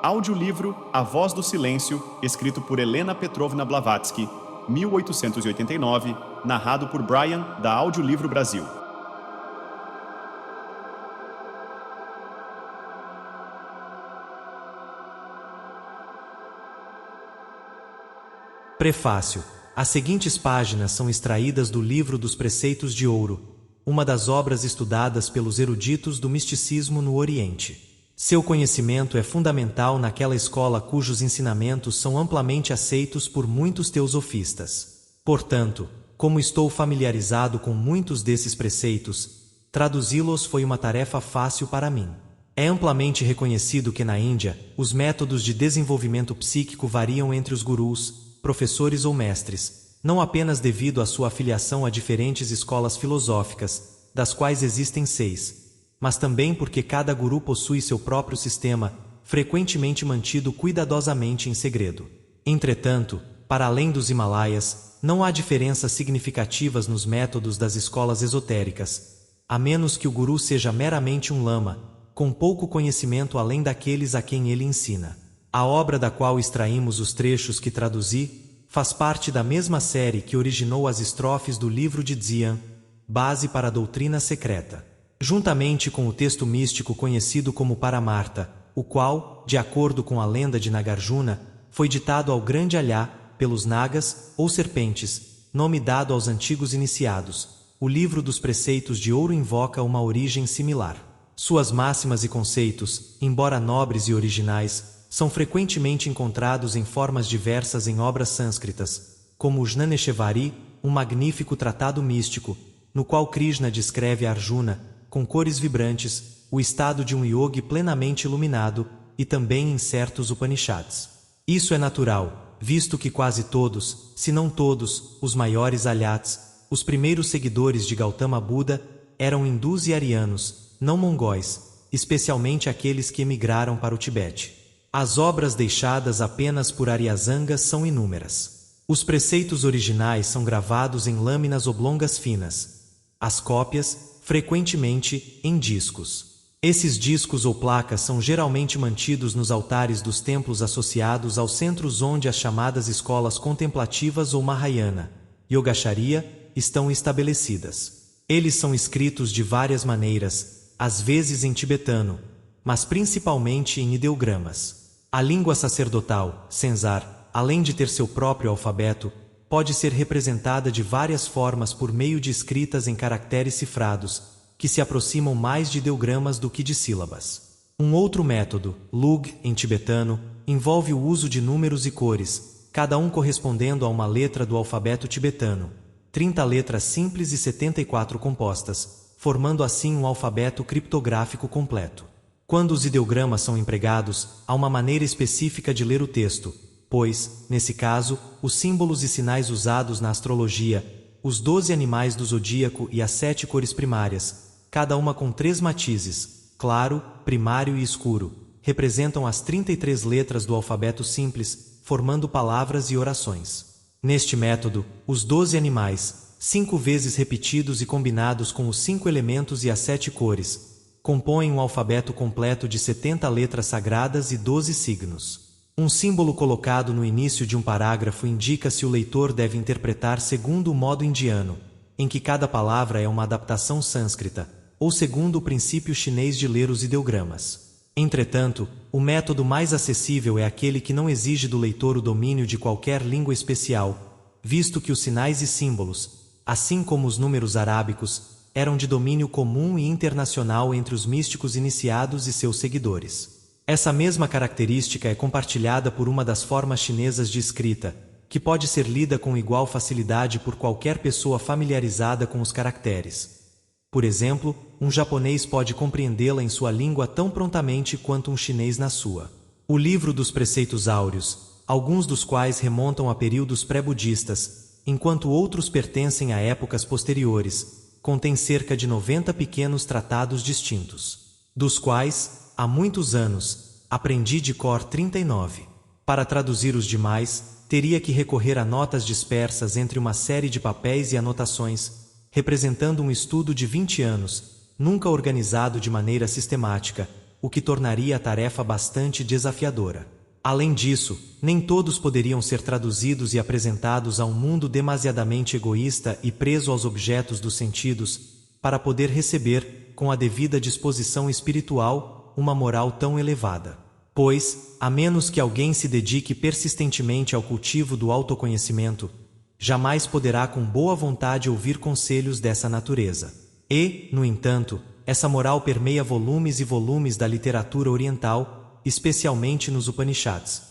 Audiolivro A Voz do Silêncio, escrito por Helena Petrovna Blavatsky, 1889, narrado por Brian, da Audiolivro Brasil. Prefácio. As seguintes páginas são extraídas do Livro dos Preceitos de Ouro, uma das obras estudadas pelos eruditos do misticismo no Oriente. Seu conhecimento é fundamental naquela escola cujos ensinamentos são amplamente aceitos por muitos teosofistas. Portanto, como estou familiarizado com muitos desses preceitos, traduzi-los foi uma tarefa fácil para mim. É amplamente reconhecido que na Índia, os métodos de desenvolvimento psíquico variam entre os gurus, professores ou mestres, não apenas devido à sua afiliação a diferentes escolas filosóficas, das quais existem 6, mas também porque cada guru possui seu próprio sistema, frequentemente mantido cuidadosamente em segredo. Entretanto, para além dos Himalaias, não há diferenças significativas nos métodos das escolas esotéricas, a menos que o guru seja meramente um lama, com pouco conhecimento além daqueles a quem ele ensina. A obra da qual extraímos os trechos que traduzi faz parte da mesma série que originou as estrofes do livro de Dzyan, base para a doutrina secreta. Juntamente com o texto místico conhecido como Paramartha, o qual, de acordo com a lenda de Nagarjuna, foi ditado ao grande Alhá, pelos Nagas, ou serpentes, nome dado aos antigos iniciados, o livro dos preceitos de ouro invoca uma origem similar. Suas máximas e conceitos, embora nobres e originais, são frequentemente encontrados em formas diversas em obras sânscritas, como o Jnaneshvari, um magnífico tratado místico, no qual Krishna descreve a Arjuna, com cores vibrantes, o estado de um yogi plenamente iluminado, e também em certos Upanishads. Isso é natural, visto que quase todos, se não todos, os maiores alyats, os primeiros seguidores de Gautama Buda, eram hindus e arianos, não mongóis, especialmente aqueles que emigraram para o Tibete. As obras deixadas apenas por Aryazanga são inúmeras. Os preceitos originais são gravados em lâminas oblongas finas. As cópias, frequentemente, em discos. Esses discos ou placas são geralmente mantidos nos altares dos templos associados aos centros onde as chamadas escolas contemplativas ou Mahayana, Yogacharya, estão estabelecidas. Eles são escritos de várias maneiras, às vezes em tibetano, mas principalmente em ideogramas. A língua sacerdotal, Senzar, além de ter seu próprio alfabeto, pode ser representada de várias formas por meio de escritas em caracteres cifrados, que se aproximam mais de ideogramas do que de sílabas. Um outro método, Lug, em tibetano, envolve o uso de números e cores, cada um correspondendo a uma letra do alfabeto tibetano, 30 letras simples e 74 compostas, formando assim um alfabeto criptográfico completo. Quando os ideogramas são empregados, há uma maneira específica de ler o texto, pois, nesse caso, os símbolos e sinais usados na astrologia, os 12 animais do zodíaco e as 7 cores primárias, cada uma com 3 matizes, claro, primário e escuro, representam as 33 letras do alfabeto simples, formando palavras e orações. Neste método, os 12 animais, 5 vezes repetidos e combinados com os 5 elementos e as 7 cores, compõem um alfabeto completo de 70 letras sagradas e 12 signos. Um símbolo colocado no início de um parágrafo indica se o leitor deve interpretar segundo o modo indiano, em que cada palavra é uma adaptação sânscrita, ou segundo o princípio chinês de ler os ideogramas. Entretanto, o método mais acessível é aquele que não exige do leitor o domínio de qualquer língua especial, visto que os sinais e símbolos, assim como os números arábicos, eram de domínio comum e internacional entre os místicos iniciados e seus seguidores. Essa mesma característica é compartilhada por uma das formas chinesas de escrita, que pode ser lida com igual facilidade por qualquer pessoa familiarizada com os caracteres. Por exemplo, um japonês pode compreendê-la em sua língua tão prontamente quanto um chinês na sua. O Livro dos Preceitos Áureos, alguns dos quais remontam a períodos pré-budistas, enquanto outros pertencem a épocas posteriores, contém cerca de 90 pequenos tratados distintos, dos quais, há muitos anos, aprendi de cor 39. Para traduzir os demais, teria que recorrer a notas dispersas entre uma série de papéis e anotações, representando um estudo de 20 anos, nunca organizado de maneira sistemática, o que tornaria a tarefa bastante desafiadora. Além disso, nem todos poderiam ser traduzidos e apresentados a um mundo demasiadamente egoísta e preso aos objetos dos sentidos, para poder receber, com a devida disposição espiritual, uma moral tão elevada. Pois, a menos que alguém se dedique persistentemente ao cultivo do autoconhecimento, jamais poderá com boa vontade ouvir conselhos dessa natureza. E, no entanto, essa moral permeia volumes e volumes da literatura oriental, especialmente nos Upanishads.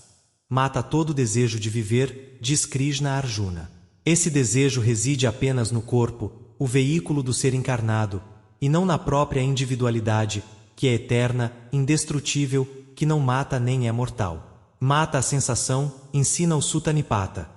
Mata todo desejo de viver, diz Krishna a Arjuna. Esse desejo reside apenas no corpo, o veículo do ser encarnado, e não na própria individualidade, que é eterna, indestrutível, que não mata nem é mortal. Mata a sensação, ensina o Sutta Nipata.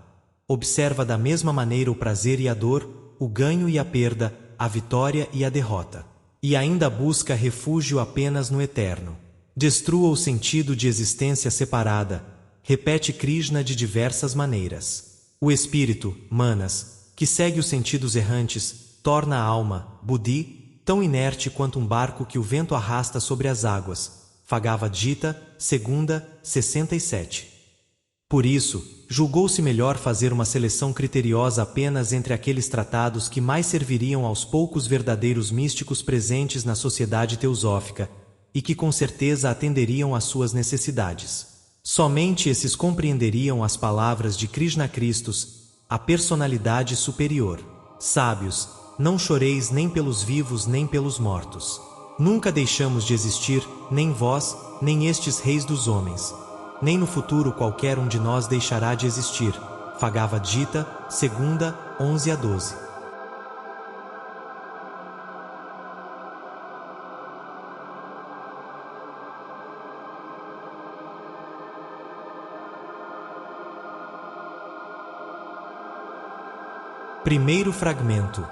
Observa da mesma maneira o prazer e a dor, o ganho e a perda, a vitória e a derrota. E ainda busca refúgio apenas no eterno. Destrua o sentido de existência separada, repete Krishna de diversas maneiras. O espírito, Manas, que segue os sentidos errantes, torna a alma, Buddhi, tão inerte quanto um barco que o vento arrasta sobre as águas. Bhagavad Gita, 2, 67. Por isso, julgou-se melhor fazer uma seleção criteriosa apenas entre aqueles tratados que mais serviriam aos poucos verdadeiros místicos presentes na sociedade teosófica, e que com certeza atenderiam às suas necessidades. Somente esses compreenderiam as palavras de Krishna Christus, a personalidade superior. Sábios, não choreis nem pelos vivos nem pelos mortos. Nunca deixamos de existir, nem vós, nem estes reis dos homens. Nem no futuro qualquer um de nós deixará de existir. Bhagavad Gita, 2, 11 a 12. Primeiro fragmento.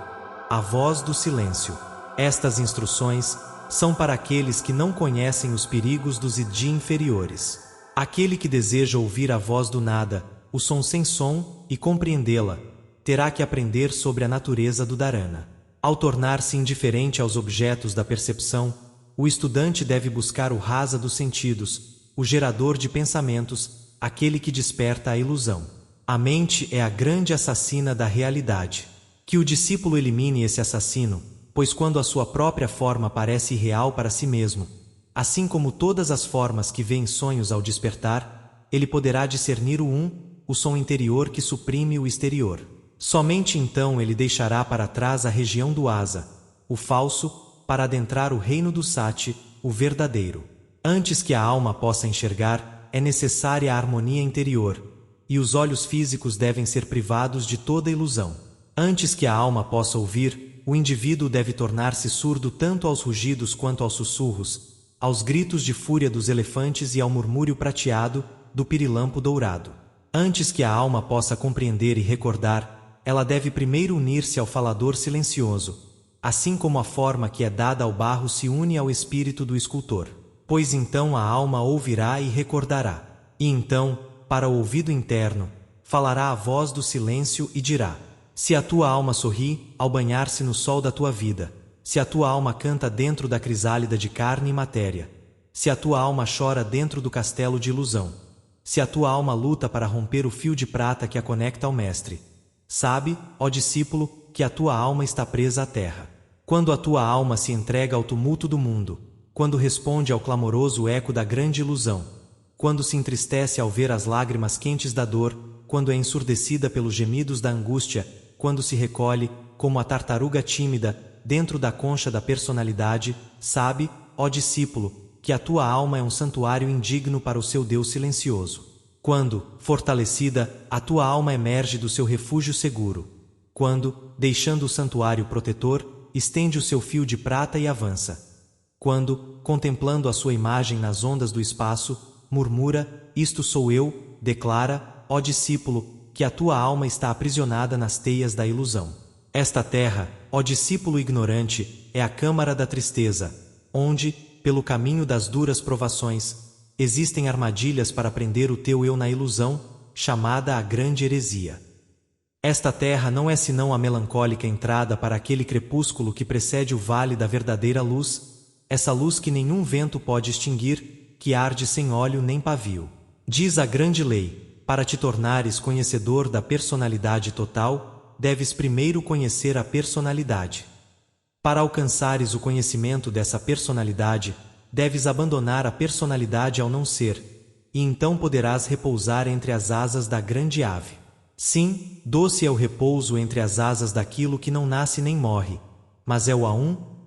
A voz do silêncio. Estas instruções são para aqueles que não conhecem os perigos dos Idi inferiores. Aquele que deseja ouvir a voz do nada, o som sem som, e compreendê-la, terá que aprender sobre a natureza do dharana. Ao tornar-se indiferente aos objetos da percepção, o estudante deve buscar o rasa dos sentidos, o gerador de pensamentos, aquele que desperta a ilusão. A mente é a grande assassina da realidade. Que o discípulo elimine esse assassino, pois quando a sua própria forma parece irreal para si mesmo, assim como todas as formas que vê em sonhos ao despertar, ele poderá discernir o som interior que suprime o exterior. Somente então ele deixará para trás a região do asa, o falso, para adentrar o reino do sati, o verdadeiro. Antes que a alma possa enxergar, é necessária a harmonia interior, e os olhos físicos devem ser privados de toda ilusão. Antes que a alma possa ouvir, o indivíduo deve tornar-se surdo tanto aos rugidos quanto aos sussurros, aos gritos de fúria dos elefantes e ao murmúrio prateado do pirilampo dourado. Antes que a alma possa compreender e recordar, ela deve primeiro unir-se ao falador silencioso, assim como a forma que é dada ao barro se une ao espírito do escultor. Pois então a alma ouvirá e recordará. E então, para o ouvido interno, falará a voz do silêncio e dirá: se a tua alma sorri, ao banhar-se no sol da tua vida, se a tua alma canta dentro da crisálida de carne e matéria, se a tua alma chora dentro do castelo de ilusão, se a tua alma luta para romper o fio de prata que a conecta ao mestre, sabe, ó discípulo, que a tua alma está presa à terra. Quando a tua alma se entrega ao tumulto do mundo, quando responde ao clamoroso eco da grande ilusão, quando se entristece ao ver as lágrimas quentes da dor, quando é ensurdecida pelos gemidos da angústia, quando se recolhe, como a tartaruga tímida, dentro da concha da personalidade, sabe, ó discípulo, que a tua alma é um santuário indigno para o seu Deus silencioso. Quando, fortalecida, a tua alma emerge do seu refúgio seguro. Quando, deixando o santuário protetor, estende o seu fio de prata e avança. Quando, contemplando a sua imagem nas ondas do espaço, murmura: isto sou eu, declara, ó discípulo, que a tua alma está aprisionada nas teias da ilusão. Esta terra, ó discípulo ignorante, é a câmara da tristeza, onde, pelo caminho das duras provações, existem armadilhas para prender o teu eu na ilusão, chamada a grande heresia. Esta terra não é senão a melancólica entrada para aquele crepúsculo que precede o vale da verdadeira luz, essa luz que nenhum vento pode extinguir, que arde sem óleo nem pavio. Diz a grande lei: para te tornares conhecedor da personalidade total, deves primeiro conhecer a personalidade. Para alcançares o conhecimento dessa personalidade, deves abandonar a personalidade ao não ser, e então poderás repousar entre as asas da grande ave. Sim, doce é o repouso entre as asas daquilo que não nasce nem morre, mas é o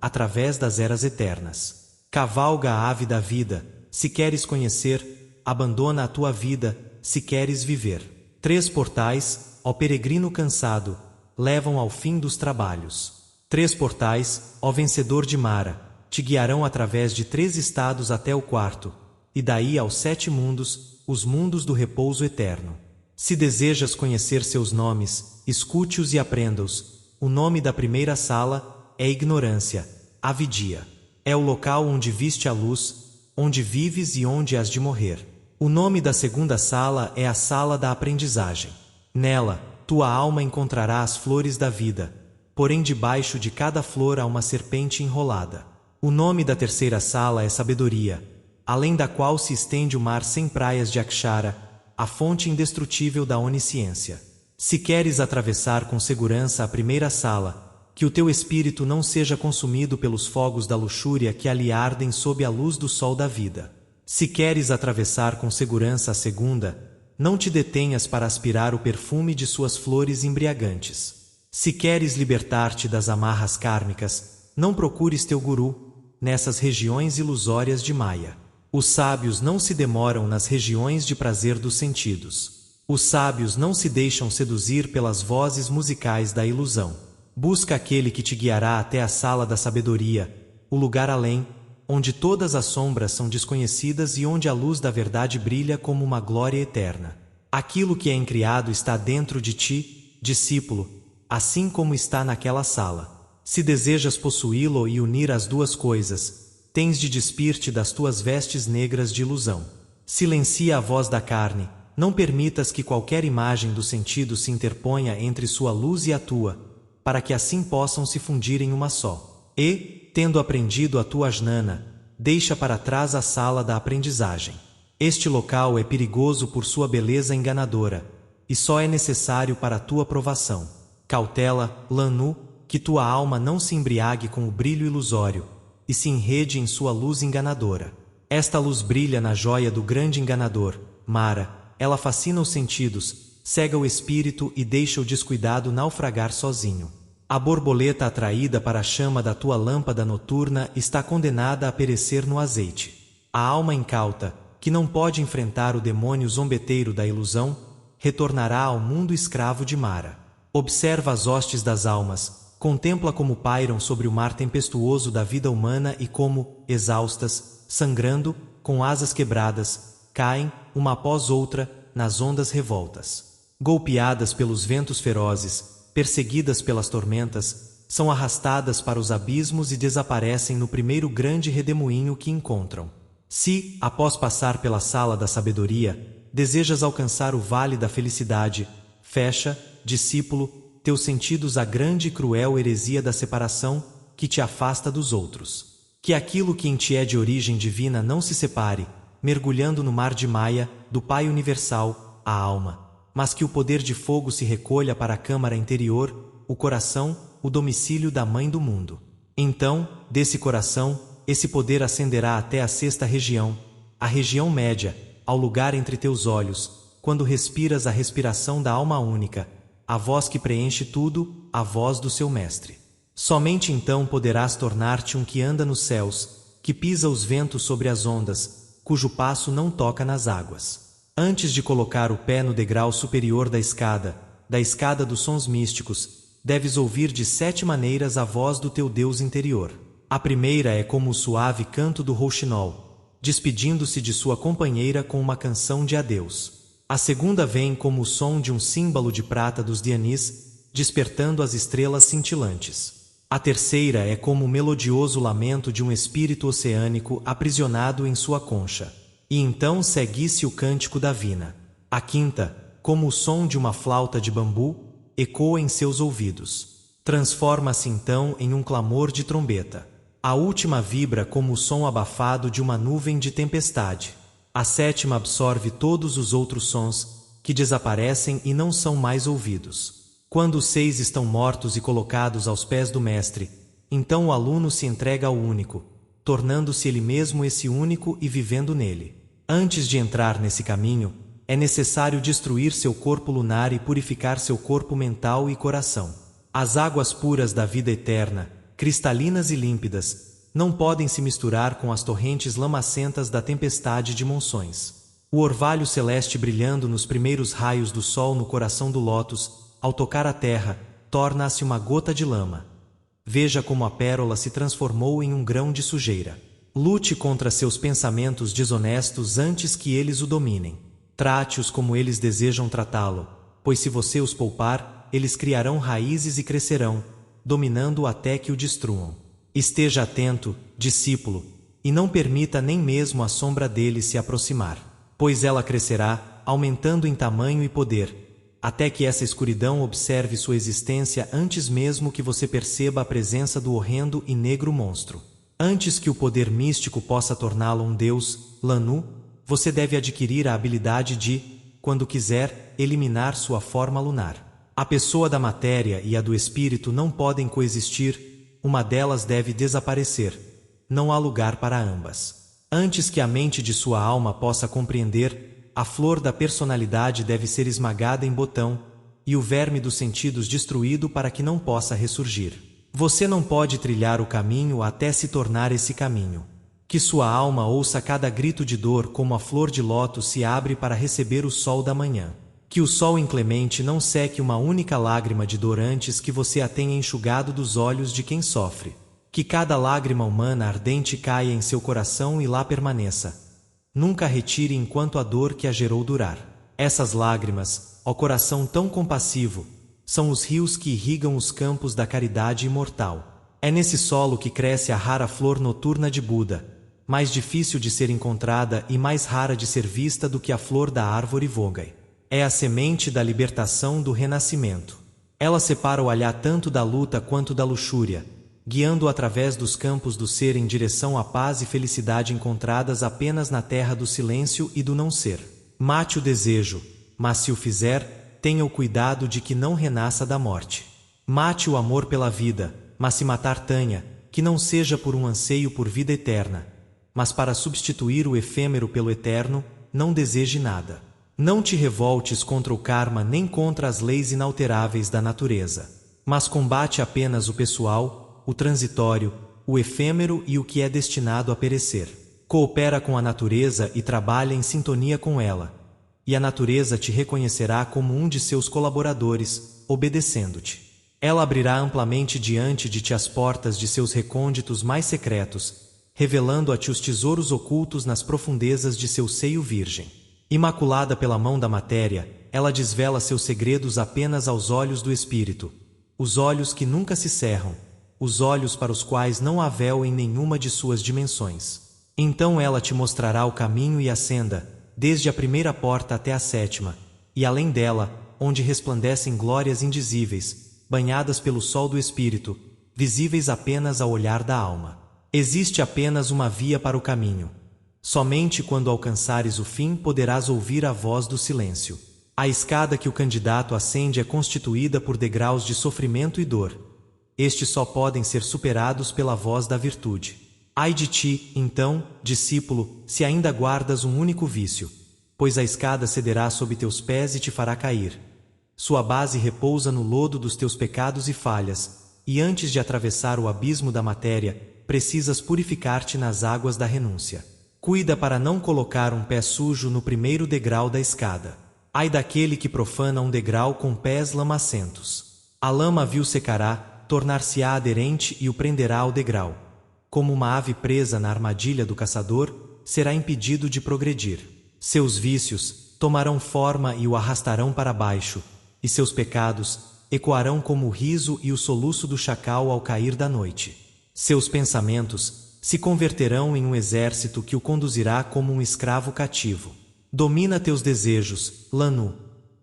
através das eras eternas. Cavalga a ave da vida, se queres conhecer, abandona a tua vida, se queres viver. 3 portais, ó peregrino cansado, levam ao fim dos trabalhos. 3 portais, ó vencedor de Mara, te guiarão através de 3 estados até o 4º, e daí aos 7 mundos, os mundos do repouso eterno. Se desejas conhecer seus nomes, escute-os e aprenda-os. O nome da primeira sala é ignorância, avidia. É o local onde viste a luz, onde vives e onde has de morrer. O nome da segunda sala é a sala da aprendizagem. Nela, tua alma encontrará as flores da vida, porém debaixo de cada flor há uma serpente enrolada. O nome da terceira sala é sabedoria, além da qual se estende o mar sem praias de Akshara, a fonte indestrutível da onisciência. Se queres atravessar com segurança a primeira sala, que o teu espírito não seja consumido pelos fogos da luxúria que ali ardem sob a luz do sol da vida. Se queres atravessar com segurança a segunda, não te detenhas para aspirar o perfume de suas flores embriagantes. Se queres libertar-te das amarras kármicas, não procures teu guru nessas regiões ilusórias de Maya. Os sábios não se demoram nas regiões de prazer dos sentidos. Os sábios não se deixam seduzir pelas vozes musicais da ilusão. Busca aquele que te guiará até a sala da sabedoria, o lugar além, onde todas as sombras são desconhecidas e onde a luz da verdade brilha como uma glória eterna. Aquilo que é incriado está dentro de ti, discípulo, assim como está naquela sala. Se desejas possuí-lo e unir as duas coisas, tens de despir-te das tuas vestes negras de ilusão. Silencia a voz da carne, não permitas que qualquer imagem do sentido se interponha entre sua luz e a tua, para que assim possam se fundir em uma só. E, tendo aprendido a tua jnana, deixa para trás a sala da aprendizagem. Este local é perigoso por sua beleza enganadora, e só é necessário para a tua provação. Cautela, Lanu, que tua alma não se embriague com o brilho ilusório, e se enrede em sua luz enganadora. Esta luz brilha na joia do grande enganador, Mara, ela fascina os sentidos, cega o espírito e deixa o descuidado naufragar sozinho. A borboleta atraída para a chama da tua lâmpada noturna está condenada a perecer no azeite. A alma incauta, que não pode enfrentar o demônio zombeteiro da ilusão, retornará ao mundo escravo de Mara. Observa as hostes das almas, contempla como pairam sobre o mar tempestuoso da vida humana e como, exaustas, sangrando, com asas quebradas, caem, uma após outra, nas ondas revoltas. Golpeadas pelos ventos ferozes, perseguidas pelas tormentas, são arrastadas para os abismos e desaparecem no primeiro grande redemoinho que encontram. Se, após passar pela sala da sabedoria, desejas alcançar o vale da felicidade, fecha, discípulo, teus sentidos à grande e cruel heresia da separação, que te afasta dos outros. Que aquilo que em ti é de origem divina não se separe, mergulhando no mar de Maya, do Pai Universal, a alma, mas que o poder de fogo se recolha para a câmara interior, o coração, o domicílio da Mãe do Mundo. Então, desse coração, esse poder ascenderá até a 6ª região, a região média, ao lugar entre teus olhos, quando respiras a respiração da alma única, a voz que preenche tudo, a voz do seu mestre. Somente então poderás tornar-te um que anda nos céus, que pisa os ventos sobre as ondas, cujo passo não toca nas águas. Antes de colocar o pé no degrau superior da escada dos sons místicos, deves ouvir de 7 maneiras a voz do teu Deus interior. A primeira é como o suave canto do rouxinol, despedindo-se de sua companheira com uma canção de adeus. A segunda vem como o som de um símbolo de prata dos Dhyanis, despertando as estrelas cintilantes. A terceira é como o melodioso lamento de um espírito oceânico aprisionado em sua concha. E então segue-se o cântico da Vina. A quinta, como o som de uma flauta de bambu, ecoa em seus ouvidos. Transforma-se então em um clamor de trombeta. A última vibra como o som abafado de uma nuvem de tempestade. A sétima absorve todos os outros sons, que desaparecem e não são mais ouvidos. Quando os 6 estão mortos e colocados aos pés do mestre, então o aluno se entrega ao único, tornando-se ele mesmo esse único e vivendo nele. Antes de entrar nesse caminho, é necessário destruir seu corpo lunar e purificar seu corpo mental e coração. As águas puras da vida eterna, cristalinas e límpidas, não podem se misturar com as torrentes lamacentas da tempestade de monções. O orvalho celeste brilhando nos primeiros raios do sol no coração do lótus, ao tocar a terra, torna-se uma gota de lama. Veja como a pérola se transformou em um grão de sujeira. Lute contra seus pensamentos desonestos antes que eles o dominem. Trate-os como eles desejam tratá-lo, pois se você os poupar, eles criarão raízes e crescerão, dominando-o até que o destruam. Esteja atento, discípulo, e não permita nem mesmo a sombra dele se aproximar, pois ela crescerá, aumentando em tamanho e poder, até que essa escuridão observe sua existência antes mesmo que você perceba a presença do horrendo e negro monstro. Antes que o poder místico possa torná-lo um deus, Lanu, você deve adquirir a habilidade de, quando quiser, eliminar sua forma lunar. A pessoa da matéria e a do espírito não podem coexistir, uma delas deve desaparecer. Não há lugar para ambas. Antes que a mente de sua alma possa compreender, a flor da personalidade deve ser esmagada em botão, e o verme dos sentidos destruído para que não possa ressurgir. Você não pode trilhar o caminho até se tornar esse caminho. Que sua alma ouça cada grito de dor como a flor de lótus se abre para receber o sol da manhã. Que o sol inclemente não seque uma única lágrima de dor antes que você a tenha enxugado dos olhos de quem sofre. Que cada lágrima humana ardente caia em seu coração e lá permaneça. Nunca a retire enquanto a dor que a gerou durar. Essas lágrimas, ó coração tão compassivo, são os rios que irrigam os campos da caridade imortal. É nesse solo que cresce a rara flor noturna de Buda, mais difícil de ser encontrada e mais rara de ser vista do que a flor da árvore Vogai. É a semente da libertação do renascimento. Ela separa o olhar tanto da luta quanto da luxúria, guiando-o através dos campos do ser em direção à paz e felicidade encontradas apenas na terra do silêncio e do não ser. Mate o desejo, mas se o fizer, tenha o cuidado de que não renasça da morte. Mate o amor pela vida, mas se matar tenha, que não seja por um anseio por vida eterna, mas para substituir o efêmero pelo eterno, não deseje nada. Não te revoltes contra o karma nem contra as leis inalteráveis da natureza, mas combate apenas o pessoal, o transitório, o efêmero e o que é destinado a perecer. Coopera com a natureza e trabalha em sintonia com ela, e a natureza te reconhecerá como um de seus colaboradores, obedecendo-te. Ela abrirá amplamente diante de ti as portas de seus recônditos mais secretos, revelando a ti os tesouros ocultos nas profundezas de seu seio virgem. Imaculada pela mão da matéria, ela desvela seus segredos apenas aos olhos do espírito, os olhos que nunca se cerram, os olhos para os quais não há véu em nenhuma de suas dimensões. Então ela te mostrará o caminho e a senda, desde a primeira porta até a sétima, e além dela, onde resplandecem glórias indizíveis, banhadas pelo sol do espírito, visíveis apenas ao olhar da alma. Existe apenas uma via para o caminho. Somente quando alcançares o fim poderás ouvir a voz do silêncio. A escada que o candidato ascende é constituída por degraus de sofrimento e dor. Estes só podem ser superados pela voz da virtude. Ai de ti, então, discípulo, se ainda guardas um único vício, pois a escada cederá sob teus pés e te fará cair. Sua base repousa no lodo dos teus pecados e falhas, e antes de atravessar o abismo da matéria, precisas purificar-te nas águas da renúncia. Cuida para não colocar um pé sujo no primeiro degrau da escada. Ai daquele que profana um degrau com pés lamacentos. A lama vil secará, tornar-se-á aderente e o prenderá ao degrau. Como uma ave presa na armadilha do caçador, será impedido de progredir. Seus vícios tomarão forma e o arrastarão para baixo, e seus pecados ecoarão como o riso e o soluço do chacal ao cair da noite. Seus pensamentos se converterão em um exército que o conduzirá como um escravo cativo. Domina teus desejos, Lanu.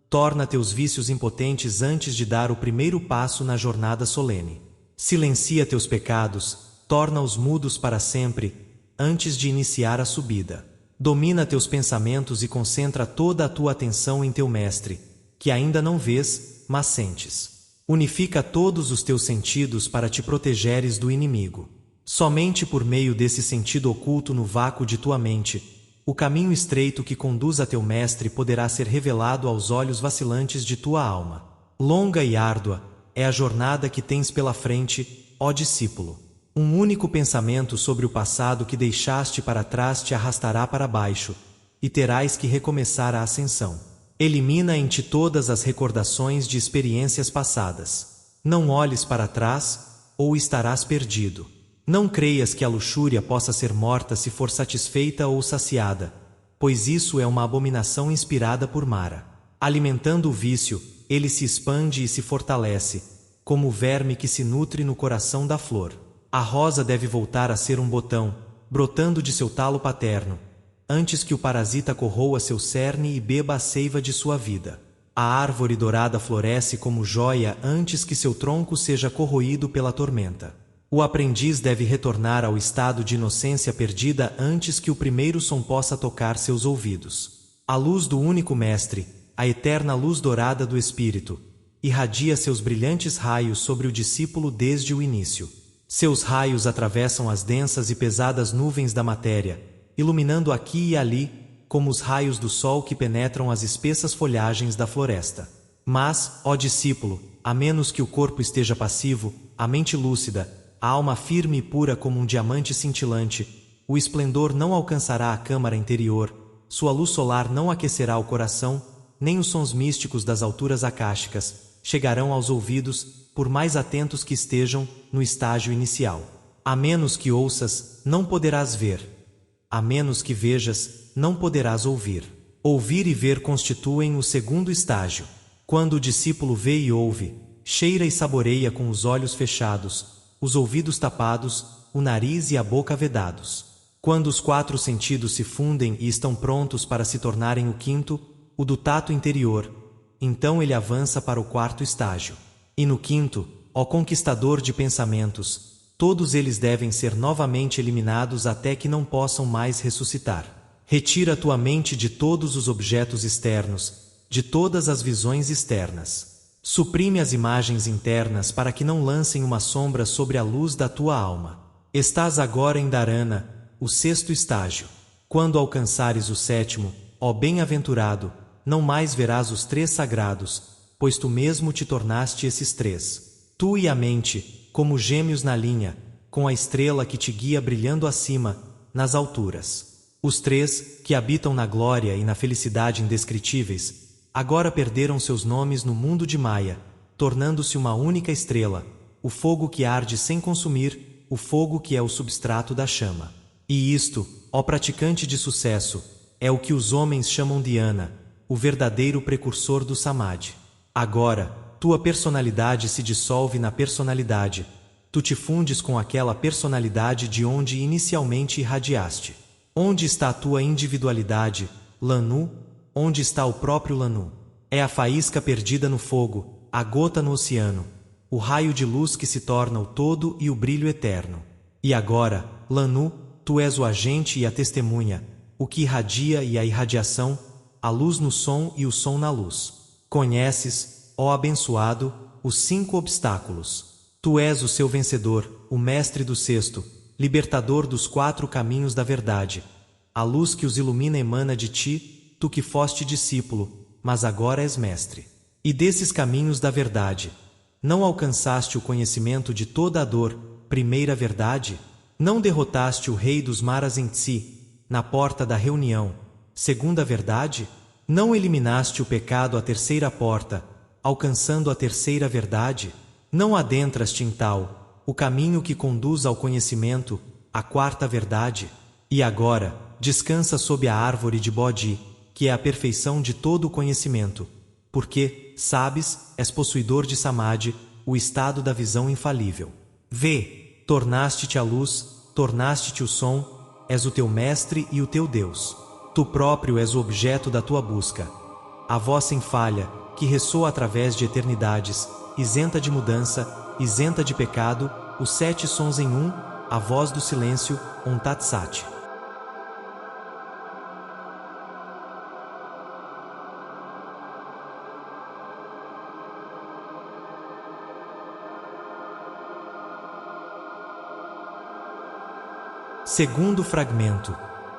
Torna teus vícios impotentes antes de dar o primeiro passo na jornada solene. Silencia teus pecados, torna-os mudos para sempre, antes de iniciar a subida. Domina teus pensamentos e concentra toda a tua atenção em teu mestre, que ainda não vês, mas sentes. Unifica todos os teus sentidos para te protegeres do inimigo. Somente por meio desse sentido oculto no vácuo de tua mente, o caminho estreito que conduz a teu mestre poderá ser revelado aos olhos vacilantes de tua alma. Longa e árdua é a jornada que tens pela frente, ó discípulo. Um único pensamento sobre o passado que deixaste para trás te arrastará para baixo, e terás que recomeçar a ascensão. Elimina em ti todas as recordações de experiências passadas. Não olhes para trás, ou estarás perdido. Não creias que a luxúria possa ser morta se for satisfeita ou saciada, pois isso é uma abominação inspirada por Mara. Alimentando o vício, ele se expande e se fortalece, como o verme que se nutre no coração da flor. A rosa deve voltar a ser um botão, brotando de seu talo paterno, antes que o parasita corroa seu cerne e beba a seiva de sua vida. A árvore dourada floresce como joia antes que seu tronco seja corroído pela tormenta. O aprendiz deve retornar ao estado de inocência perdida antes que o primeiro som possa tocar seus ouvidos. A luz do único mestre, a eterna luz dourada do Espírito, irradia seus brilhantes raios sobre o discípulo desde o início. Seus raios atravessam as densas e pesadas nuvens da matéria, iluminando aqui e ali, como os raios do sol que penetram as espessas folhagens da floresta. Mas, ó discípulo, a menos que o corpo esteja passivo, a mente lúcida, a alma firme e pura como um diamante cintilante, o esplendor não alcançará a câmara interior, sua luz solar não aquecerá o coração, nem os sons místicos das alturas acásticas chegarão aos ouvidos, por mais atentos que estejam no estágio inicial. A menos que ouças, não poderás ver. A menos que vejas, não poderás ouvir. Ouvir e ver constituem o segundo estágio. Quando o discípulo vê e ouve, cheira e saboreia com os olhos fechados, os ouvidos tapados, o nariz e a boca vedados. Quando os 4 sentidos se fundem e estão prontos para se tornarem o quinto, o do tato interior, então ele avança para o 4º estágio. E no 5º, ó conquistador de pensamentos, todos eles devem ser novamente eliminados até que não possam mais ressuscitar. Retira tua mente de todos os objetos externos, de todas as visões externas. Suprime as imagens internas para que não lancem uma sombra sobre a luz da tua alma. Estás agora em Dharana, o 6º estágio. Quando alcançares o 7º, ó bem-aventurado, não mais verás os 3 sagrados, pois tu mesmo te tornaste esses 3. Tu e a mente, como gêmeos na linha, com a estrela que te guia brilhando acima, nas alturas. Os 3, que habitam na glória e na felicidade indescritíveis, agora perderam seus nomes no mundo de Maia, tornando-se uma única estrela, o fogo que arde sem consumir, o fogo que é o substrato da chama. E isto, ó praticante de sucesso, é o que os homens chamam Dhyana, o verdadeiro precursor do Samadhi. Agora, tua personalidade se dissolve na personalidade, tu te fundes com aquela personalidade de onde inicialmente irradiaste. Onde está a tua individualidade, Lanu? Onde está o próprio Lanu? É a faísca perdida no fogo, a gota no oceano, o raio de luz que se torna o todo e o brilho eterno. E agora, Lanu, tu és o agente e a testemunha, o que irradia e a irradiação, a luz no som e o som na luz. Conheces, ó abençoado, os 5 obstáculos. Tu és o seu vencedor, o mestre do 6º, libertador dos 4 caminhos da verdade. A luz que os ilumina emana de ti, tu que foste discípulo, mas agora és mestre. E desses caminhos da verdade, não alcançaste o conhecimento de toda a dor, primeira verdade? Não derrotaste o rei dos maras em Tsi, na porta da reunião, segunda verdade? Não eliminaste o pecado à terceira porta, alcançando a terceira verdade? Não adentraste em tal, o caminho que conduz ao conhecimento, a 4ª verdade? E agora, descansa sob a árvore de Bodhi, que é a perfeição de todo o conhecimento, porque, sabes, és possuidor de Samadhi, o estado da visão infalível. Vê, tornaste-te a luz, tornaste-te o som, és o teu mestre e o teu Deus. Tu próprio és o objeto da tua busca. A voz sem falha, que ressoa através de eternidades, isenta de mudança, isenta de pecado, os 7 sons em um, A voz do silêncio, Om Tat Sat. Segundo fragmento.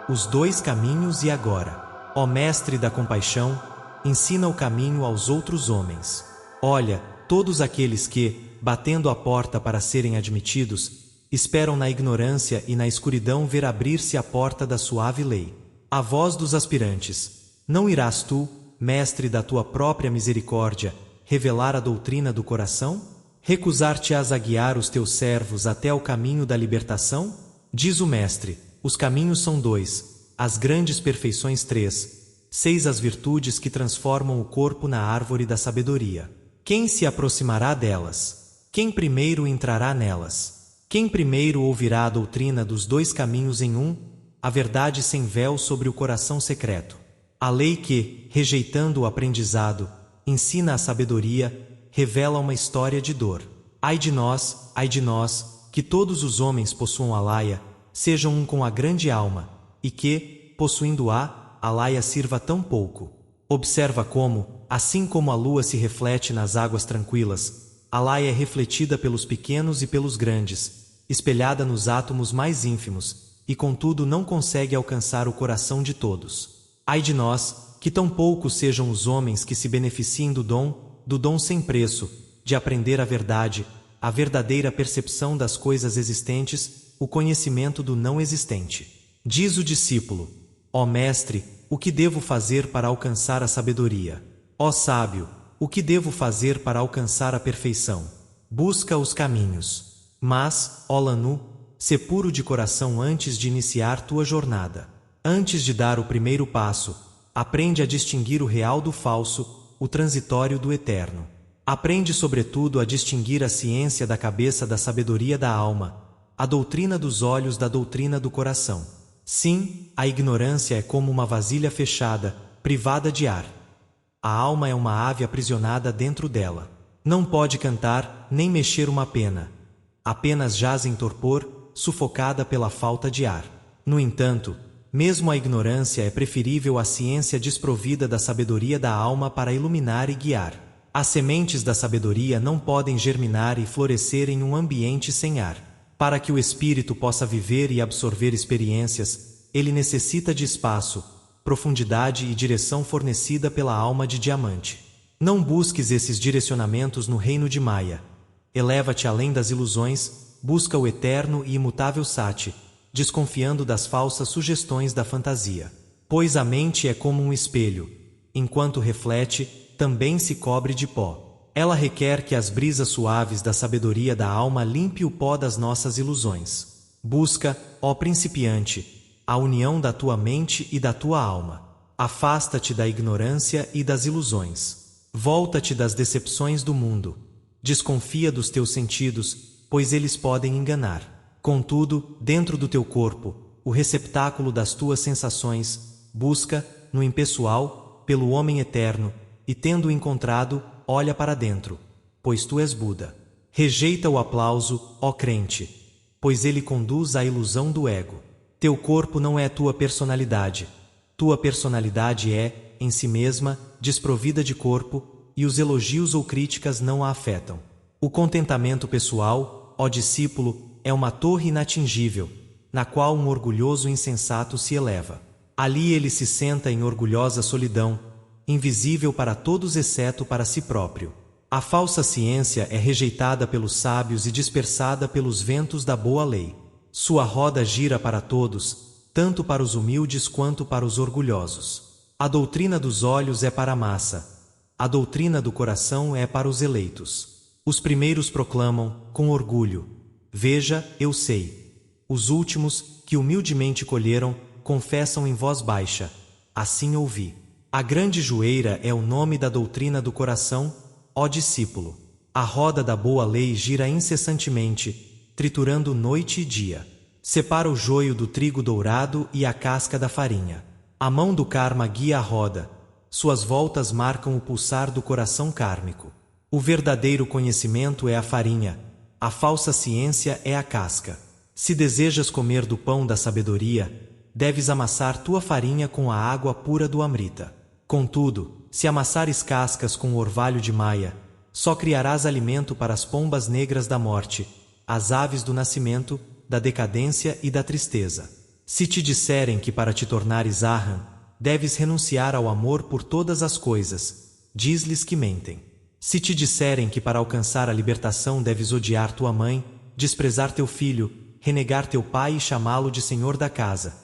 Os dois caminhos e agora. Ó Mestre da compaixão, ensina o caminho aos outros homens. Olha, todos aqueles que, batendo a porta para serem admitidos, esperam na ignorância e na escuridão ver abrir-se a porta da suave lei. A voz dos aspirantes. Não irás tu, Mestre da tua própria misericórdia, revelar a doutrina do coração? Recusar-te-ás a guiar os teus servos até o caminho da libertação? Diz o Mestre, os caminhos são 2, as grandes perfeições 3, 6 as virtudes que transformam o corpo na árvore da sabedoria. Quem se aproximará delas? Quem primeiro entrará nelas? Quem primeiro ouvirá a doutrina dos 2 caminhos em um, a verdade sem véu sobre o coração secreto? A lei que, rejeitando o aprendizado, ensina a sabedoria, revela uma história de dor. Ai de nós, que todos os homens possuam a laia, sejam um com a grande alma, e que, possuindo-a, a laia sirva tão pouco. Observa como, assim como a lua se reflete nas águas tranquilas, a laia é refletida pelos pequenos e pelos grandes, espelhada nos átomos mais ínfimos, e contudo não consegue alcançar o coração de todos. Ai de nós, que tão poucos sejam os homens que se beneficiem do dom sem preço, de aprender a verdade, a verdadeira percepção das coisas existentes, o conhecimento do não existente. Diz o discípulo: ó Mestre, o que devo fazer para alcançar a sabedoria? Ó sábio, o que devo fazer para alcançar a perfeição? Busca os caminhos. Mas, ó Lanu, sê puro de coração antes de iniciar tua jornada. Antes de dar o primeiro passo, aprende a distinguir o real do falso, o transitório do eterno. Aprende sobretudo a distinguir a ciência da cabeça da sabedoria da alma, a doutrina dos olhos da doutrina do coração. Sim, a ignorância é como uma vasilha fechada, privada de ar. A alma é uma ave aprisionada dentro dela. Não pode cantar, nem mexer uma pena. Apenas jaz em torpor, sufocada pela falta de ar. No entanto, mesmo a ignorância é preferível à ciência desprovida da sabedoria da alma para iluminar e guiar. As sementes da sabedoria não podem germinar e florescer em um ambiente sem ar. Para que o espírito possa viver e absorver experiências, ele necessita de espaço, profundidade e direção fornecida pela alma de diamante. Não busques esses direcionamentos no reino de Maya. Eleva-te além das ilusões, busca o eterno e imutável Sati, desconfiando das falsas sugestões da fantasia. Pois a mente é como um espelho. Enquanto reflete, também se cobre de pó. Ela requer que as brisas suaves da sabedoria da alma limpe o pó das nossas ilusões. Busca, ó principiante, a união da tua mente e da tua alma. Afasta-te da ignorância e das ilusões. Volta-te das decepções do mundo. Desconfia dos teus sentidos, pois eles podem enganar. Contudo, dentro do teu corpo, o receptáculo das tuas sensações, busca, no impessoal, pelo homem eterno, e tendo-o encontrado, olha para dentro, pois tu és Buda. Rejeita o aplauso, ó crente, pois ele conduz à ilusão do ego. Teu corpo não é tua personalidade. Tua personalidade é, em si mesma, desprovida de corpo, e os elogios ou críticas não a afetam. O contentamento pessoal, ó discípulo, é uma torre inatingível, na qual um orgulhoso insensato se eleva. Ali ele se senta em orgulhosa solidão, invisível para todos exceto para si próprio. A falsa ciência é rejeitada pelos sábios e dispersada pelos ventos da boa lei. Sua roda gira para todos, tanto para os humildes quanto para os orgulhosos. A doutrina dos olhos é para a massa. A doutrina do coração é para os eleitos. Os primeiros proclamam, com orgulho: veja, eu sei. Os últimos, que humildemente colheram, confessam em voz baixa: assim ouvi. A grande joeira é o nome da doutrina do coração, ó discípulo. A roda da boa lei gira incessantemente, triturando noite e dia. Separa o joio do trigo dourado e a casca da farinha. A mão do karma guia a roda. Suas voltas marcam o pulsar do coração kármico. O verdadeiro conhecimento é a farinha. A falsa ciência é a casca. Se desejas comer do pão da sabedoria, deves amassar tua farinha com a água pura do Amrita. Contudo, se amassares cascas com o orvalho de Maia, só criarás alimento para as pombas negras da morte, as aves do nascimento, da decadência e da tristeza. Se te disserem que para te tornares Ahram, deves renunciar ao amor por todas as coisas, diz-lhes que mentem. Se te disserem que para alcançar a libertação deves odiar tua mãe, desprezar teu filho, renegar teu pai e chamá-lo de senhor da casa.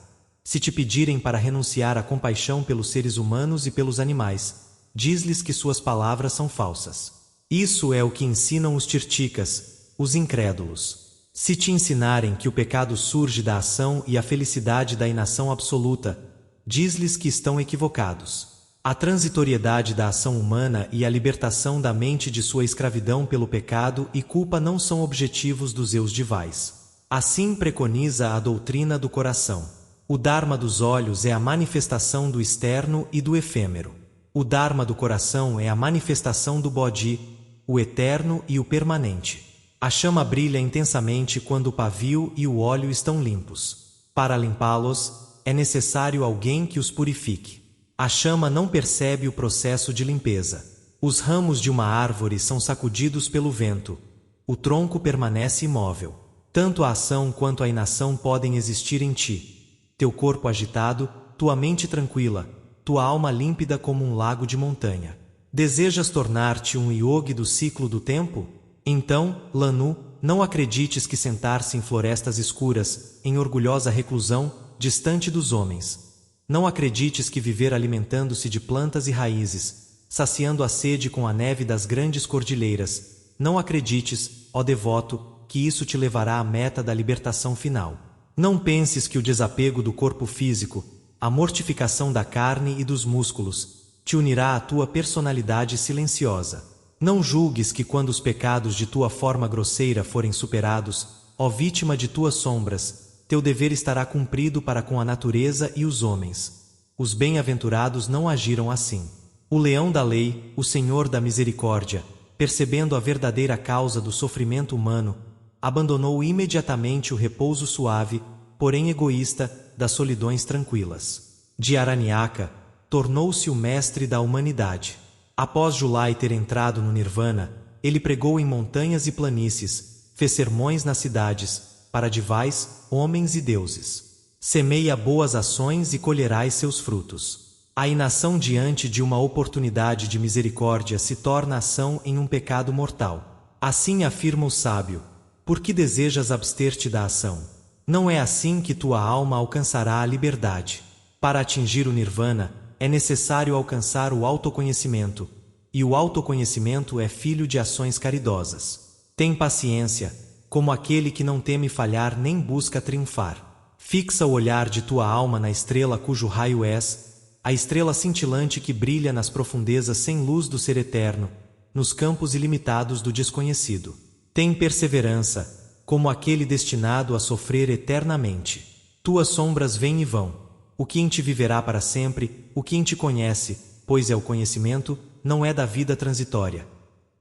Se te pedirem para renunciar à compaixão pelos seres humanos e pelos animais, diz-lhes que suas palavras são falsas. Isso é o que ensinam os tirticas, os incrédulos. Se te ensinarem que o pecado surge da ação e a felicidade da inação absoluta, diz-lhes que estão equivocados. A transitoriedade da ação humana e a libertação da mente de sua escravidão pelo pecado e culpa não são objetivos dos eus divais. Assim preconiza a doutrina do coração. O Dharma dos olhos é a manifestação do externo e do efêmero. O Dharma do coração é a manifestação do Bodhi, o eterno e o permanente. A chama brilha intensamente quando o pavio e o óleo estão limpos. Para limpá-los, é necessário alguém que os purifique. A chama não percebe o processo de limpeza. Os ramos de uma árvore são sacudidos pelo vento. O tronco permanece imóvel. Tanto a ação quanto a inação podem existir em ti. Teu corpo agitado, tua mente tranquila, tua alma límpida como um lago de montanha. Desejas tornar-te um yogi do ciclo do tempo? Então, Lanu, não acredites que sentar-se em florestas escuras, em orgulhosa reclusão, distante dos homens. Não acredites que viver alimentando-se de plantas e raízes, saciando a sede com a neve das grandes cordilheiras, não acredites, ó devoto, que isso te levará à meta da libertação final. Não penses que o desapego do corpo físico, a mortificação da carne e dos músculos, te unirá à tua personalidade silenciosa. Não julgues que quando os pecados de tua forma grosseira forem superados, ó vítima de tuas sombras, teu dever estará cumprido para com a natureza e os homens. Os bem-aventurados não agiram assim. O leão da lei, o Senhor da misericórdia, percebendo a verdadeira causa do sofrimento humano, abandonou imediatamente o repouso suave, porém egoísta, das solidões tranquilas. De Aranyaka, tornou-se o mestre da humanidade. Após Julai ter entrado no Nirvana, ele pregou em montanhas e planícies, fez sermões nas cidades, para divais, homens e deuses. Semeia boas ações e colherás seus frutos. A inação diante de uma oportunidade de misericórdia se torna ação em um pecado mortal. Assim afirma o sábio: por que desejas abster-te da ação? Não é assim que tua alma alcançará a liberdade. Para atingir o Nirvana, é necessário alcançar o autoconhecimento, e o autoconhecimento é filho de ações caridosas. Tem paciência, como aquele que não teme falhar nem busca triunfar. Fixa o olhar de tua alma na estrela cujo raio és, a estrela cintilante que brilha nas profundezas sem luz do ser eterno, nos campos ilimitados do desconhecido. Tem perseverança, como aquele destinado a sofrer eternamente. Tuas sombras vêm e vão. O que em ti viverá para sempre, o que em ti conhece, pois é o conhecimento, não é da vida transitória.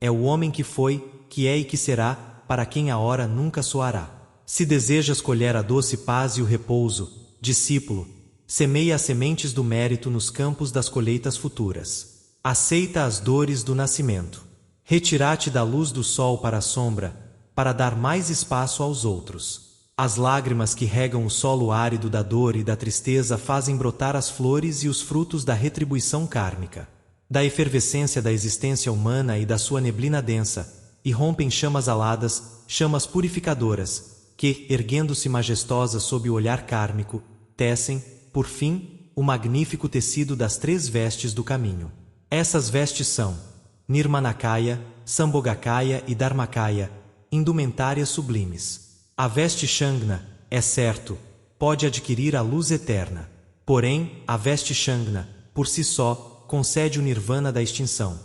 É o homem que foi, que é e que será, para quem a hora nunca soará. Se desejas colher a doce paz e o repouso, discípulo, semeia as sementes do mérito nos campos das colheitas futuras. Aceita as dores do nascimento. Retira-te da luz do sol para a sombra, para dar mais espaço aos outros. As lágrimas que regam o solo árido da dor e da tristeza fazem brotar as flores e os frutos da retribuição kármica. Da efervescência da existência humana e da sua neblina densa, irrompem chamas aladas, chamas purificadoras, que, erguendo-se majestosas sob o olhar kármico, tecem, por fim, o magnífico tecido das 3 vestes do caminho. Essas vestes são Nirmanakaya, Sambhogakaya e Dharmakaya, indumentárias sublimes. A veste Shangna, é certo, pode adquirir a luz eterna. Porém, a veste Shangna, por si só, concede o nirvana da extinção.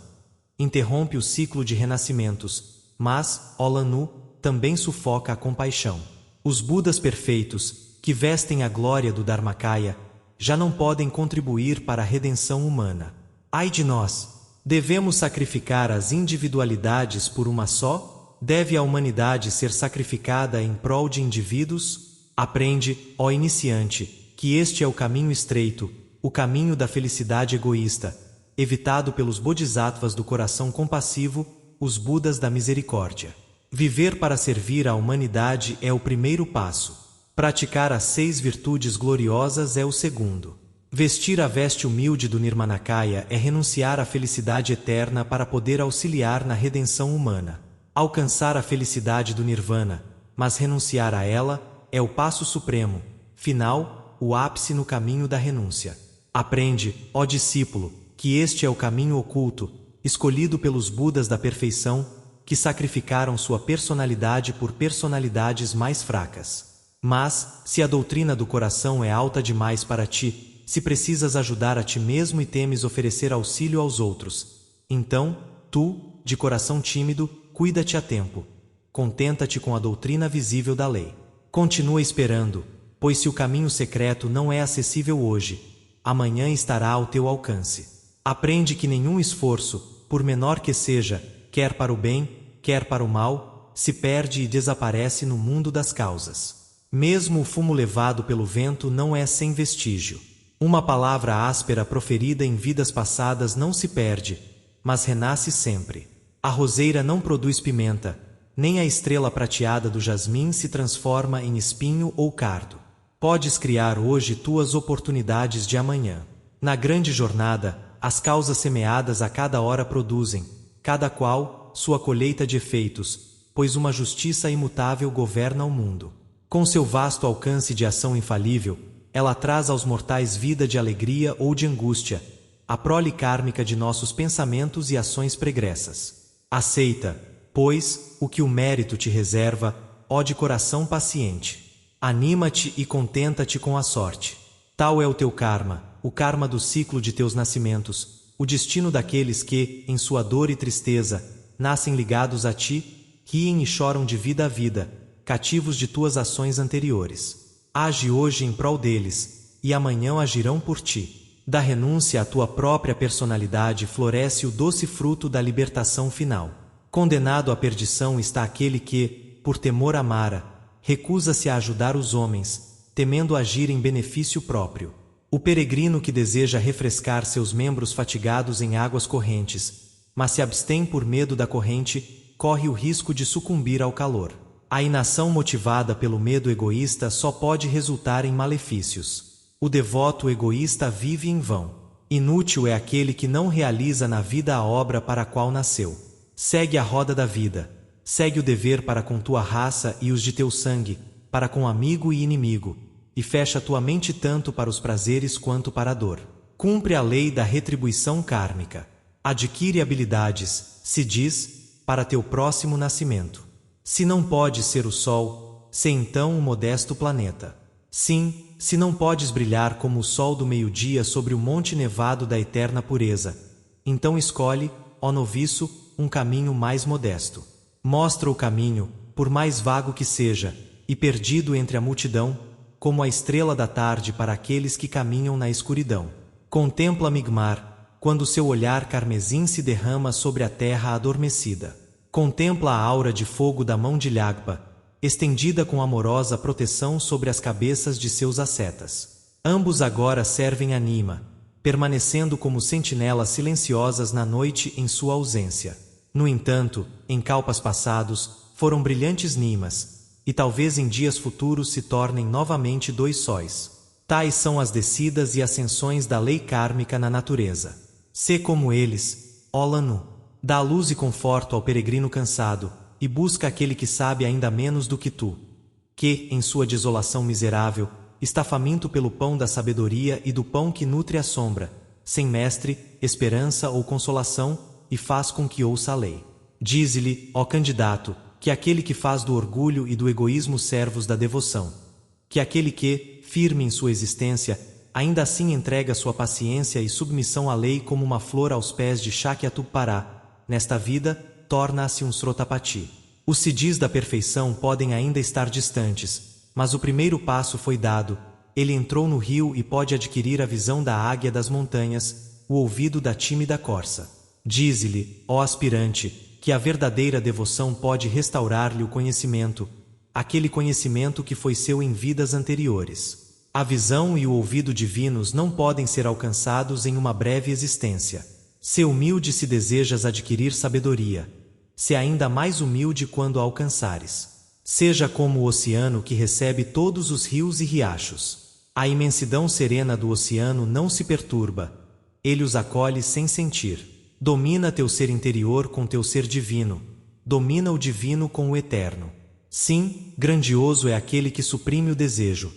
Interrompe o ciclo de renascimentos, mas, ó Lanu, também sufoca a compaixão. Os Budas perfeitos, que vestem a glória do Dharmakaya, já não podem contribuir para a redenção humana. Ai de nós! Devemos sacrificar as individualidades por uma só? deve a humanidade ser sacrificada em prol de indivíduos? Aprende, ó iniciante, que este é o caminho estreito, o caminho da felicidade egoísta, evitado pelos bodhisattvas do coração compassivo, os Budas da misericórdia. Viver para servir à humanidade é o primeiro passo. Praticar as 6 virtudes gloriosas é o segundo. Vestir a veste humilde do Nirmanakaya é renunciar à felicidade eterna para poder auxiliar na redenção humana. Alcançar a felicidade do Nirvana, mas renunciar a ela, é o passo supremo, final, o ápice no caminho da renúncia. Aprende, ó discípulo, que este é o caminho oculto, escolhido pelos Budas da perfeição, que sacrificaram sua personalidade por personalidades mais fracas. Mas, se a doutrina do coração é alta demais para ti, se precisas ajudar a ti mesmo e temes oferecer auxílio aos outros, então, tu, de coração tímido, cuida-te a tempo. Contenta-te com a doutrina visível da lei. Continua esperando, pois se o caminho secreto não é acessível hoje, amanhã estará ao teu alcance. Aprende que nenhum esforço, por menor que seja, quer para o bem, quer para o mal, se perde e desaparece no mundo das causas. Mesmo o fumo levado pelo vento não é sem vestígio. Uma palavra áspera proferida em vidas passadas não se perde, mas renasce sempre. A roseira não produz pimenta, nem a estrela prateada do jasmim se transforma em espinho ou cardo. Podes criar hoje tuas oportunidades de amanhã. Na grande jornada, as causas semeadas a cada hora produzem, cada qual, sua colheita de efeitos, pois uma justiça imutável governa o mundo. Com seu vasto alcance de ação infalível, ela traz aos mortais vida de alegria ou de angústia, a prole kármica de nossos pensamentos e ações pregressas. Aceita, pois, o que o mérito te reserva, ó de coração paciente. Anima-te e contenta-te com a sorte. Tal é o teu karma, o karma do ciclo de teus nascimentos, o destino daqueles que, em sua dor e tristeza, nascem ligados a ti, riem e choram de vida a vida, cativos de tuas ações anteriores. Age hoje em prol deles, e amanhã agirão por ti. Da renúncia à tua própria personalidade floresce o doce fruto da libertação final. Condenado à perdição está aquele que, por temor a Mara, recusa-se a ajudar os homens, temendo agir em benefício próprio. O peregrino que deseja refrescar seus membros fatigados em águas correntes, mas se abstém por medo da corrente, corre o risco de sucumbir ao calor. A inação motivada pelo medo egoísta só pode resultar em malefícios. O devoto egoísta vive em vão. Inútil é aquele que não realiza na vida a obra para a qual nasceu. Segue a roda da vida. Segue o dever para com tua raça e os de teu sangue, para com amigo e inimigo, e fecha tua mente tanto para os prazeres quanto para a dor. Cumpre a lei da retribuição kármica. Adquire habilidades, se diz, para teu próximo nascimento. Se não podes ser o sol, sê então um modesto planeta. Sim, se não podes brilhar como o sol do meio-dia sobre o monte nevado da eterna pureza, então escolhe, ó noviço, um caminho mais modesto. Mostra o caminho, por mais vago que seja, e perdido entre a multidão, como a estrela da tarde para aqueles que caminham na escuridão. Contempla Migmar, quando seu olhar carmesim se derrama sobre a terra adormecida. Contempla a aura de fogo da mão de Lyagpa, estendida com amorosa proteção sobre as cabeças de seus ascetas. Ambos agora servem a Nima, permanecendo como sentinelas silenciosas na noite em sua ausência. No entanto, em kalpas passados, foram brilhantes Nimas, e talvez em dias futuros se tornem novamente 2 sóis. Tais são as descidas e ascensões da lei kármica na natureza. Sê como eles, ó Lanu. Dá luz e conforto ao peregrino cansado, e busca aquele que sabe ainda menos do que tu, que, em sua desolação miserável, está faminto pelo pão da sabedoria e do pão que nutre a sombra, sem mestre, esperança ou consolação, e faz com que ouça a lei. Dize-lhe, ó candidato, que aquele que faz do orgulho e do egoísmo servos da devoção, que aquele que, firme em sua existência, ainda assim entrega sua paciência e submissão à lei como uma flor aos pés de Shakyatupara, nesta vida, torna-se um Srotapati. Os siddhis da perfeição podem ainda estar distantes, mas o primeiro passo foi dado, ele entrou no rio e pode adquirir a visão da águia das montanhas, o ouvido da tímida corça. Dize-lhe, ó aspirante, que a verdadeira devoção pode restaurar-lhe o conhecimento, aquele conhecimento que foi seu em vidas anteriores. A visão e o ouvido divinos não podem ser alcançados em uma breve existência. Se humilde se desejas adquirir sabedoria, se ainda mais humilde quando a alcançares. Seja como o oceano que recebe todos os rios e riachos. A imensidão serena do oceano não se perturba, ele os acolhe sem sentir. Domina teu ser interior com teu ser divino, domina o divino com o eterno. Sim, grandioso é aquele que suprime o desejo.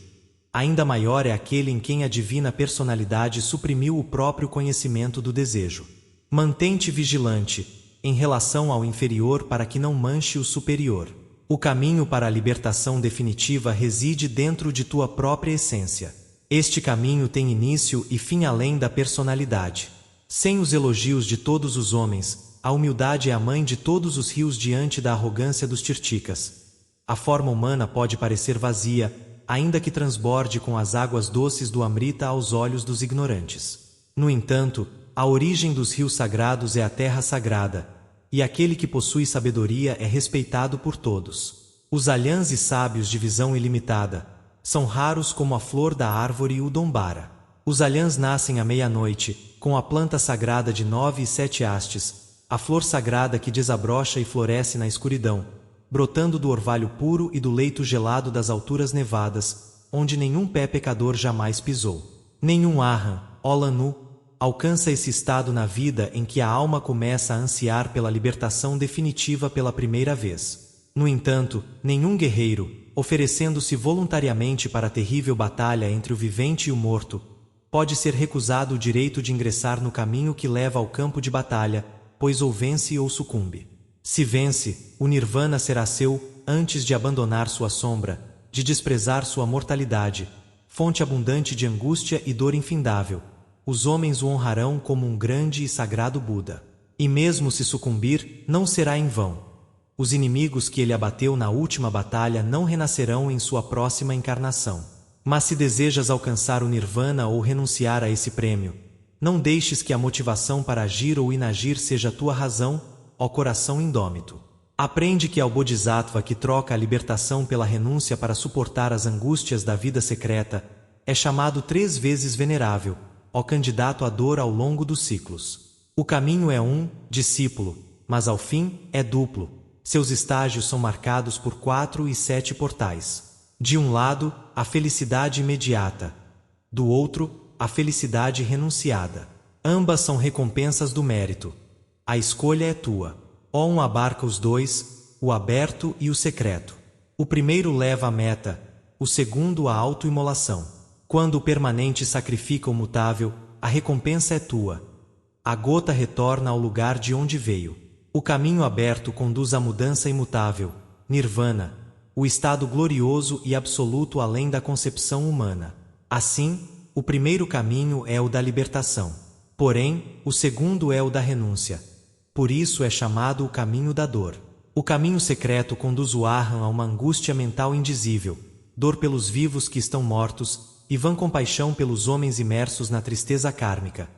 Ainda maior é aquele em quem a divina personalidade suprimiu o próprio conhecimento do desejo. Mantém-te vigilante, em relação ao inferior para que não manche o superior. O caminho para a libertação definitiva reside dentro de tua própria essência. Este caminho tem início e fim além da personalidade. Sem os elogios de todos os homens, a humildade é a mãe de todos os rios diante da arrogância dos tirticas. A forma humana pode parecer vazia, ainda que transborde com as águas doces do Amrita aos olhos dos ignorantes. No entanto, a origem dos rios sagrados é a terra sagrada, e aquele que possui sabedoria é respeitado por todos. Os alhãs e sábios de visão ilimitada são raros como a flor da árvore udombara. Os alhãs nascem à meia-noite, com a planta sagrada de 9 e 7 hastes, a flor sagrada que desabrocha e floresce na escuridão, brotando do orvalho puro e do leito gelado das alturas nevadas, onde nenhum pé pecador jamais pisou. Nenhum Arhan, ó Lanu, alcança esse estado na vida em que a alma começa a ansiar pela libertação definitiva pela primeira vez. No entanto, nenhum guerreiro, oferecendo-se voluntariamente para a terrível batalha entre o vivente e o morto, pode ser recusado o direito de ingressar no caminho que leva ao campo de batalha, pois ou vence ou sucumbe. Se vence, o nirvana será seu, antes de abandonar sua sombra, de desprezar sua mortalidade, fonte abundante de angústia e dor infindável. Os homens o honrarão como um grande e sagrado Buda. E mesmo se sucumbir, não será em vão. Os inimigos que ele abateu na última batalha não renascerão em sua próxima encarnação. Mas se desejas alcançar o nirvana ou renunciar a esse prêmio, não deixes que a motivação para agir ou inagir seja tua razão, ó coração indômito. Aprende que ao Bodhisattva que troca a libertação pela renúncia para suportar as angústias da vida secreta, é chamado 3 vezes venerável, ó candidato à dor ao longo dos ciclos. O caminho é discípulo, mas ao fim é duplo. Seus estágios são marcados por 4 e 7 portais. De um lado, a felicidade imediata. Do outro, a felicidade renunciada. Ambas são recompensas do mérito. A escolha é tua. Um abarca os dois, o aberto e o secreto. O primeiro leva à meta, o segundo à autoimolação. Quando o permanente sacrifica o mutável, a recompensa é tua. A gota retorna ao lugar de onde veio. O caminho aberto conduz à mudança imutável, nirvana, o estado glorioso e absoluto além da concepção humana. Assim, o primeiro caminho é o da libertação. Porém, o segundo é o da renúncia. Por isso é chamado o caminho da dor. O caminho secreto conduz o Arhan a uma angústia mental indizível, dor pelos vivos que estão mortos, e vã compaixão pelos homens imersos na tristeza kármica.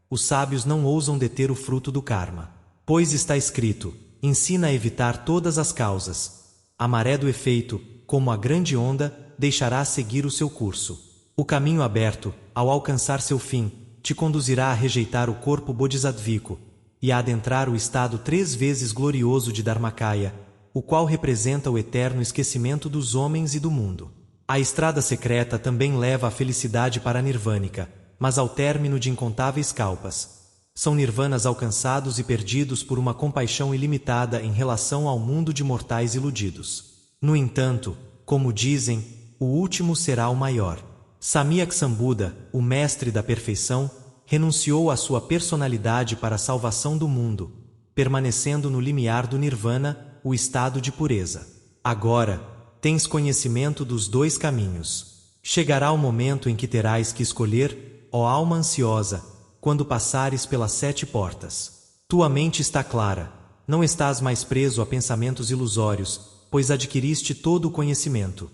Os sábios não ousam deter o fruto do karma. Pois está escrito, ensina a evitar todas as causas. A maré do efeito, como a grande onda, deixará seguir o seu curso. O caminho aberto, ao alcançar seu fim, te conduzirá a rejeitar o corpo bodhisattvico e a adentrar o estado 3 vezes glorioso de Dharmakaya, o qual representa o eterno esquecimento dos homens e do mundo. A estrada secreta também leva a felicidade paranirvânica, mas ao término de incontáveis kalpas. São nirvanas alcançados e perdidos por uma compaixão ilimitada em relação ao mundo de mortais iludidos. No entanto, como dizem, o último será o maior. Samyak Sambuddha, o mestre da perfeição, renunciou à sua personalidade para a salvação do mundo, permanecendo no limiar do nirvana, o estado de pureza. Agora, tens conhecimento dos 2 caminhos. Chegará o momento em que terás que escolher, ó alma ansiosa, quando passares pelas 7 portas. Tua mente está clara, não estás mais preso a pensamentos ilusórios, pois adquiriste todo o conhecimento.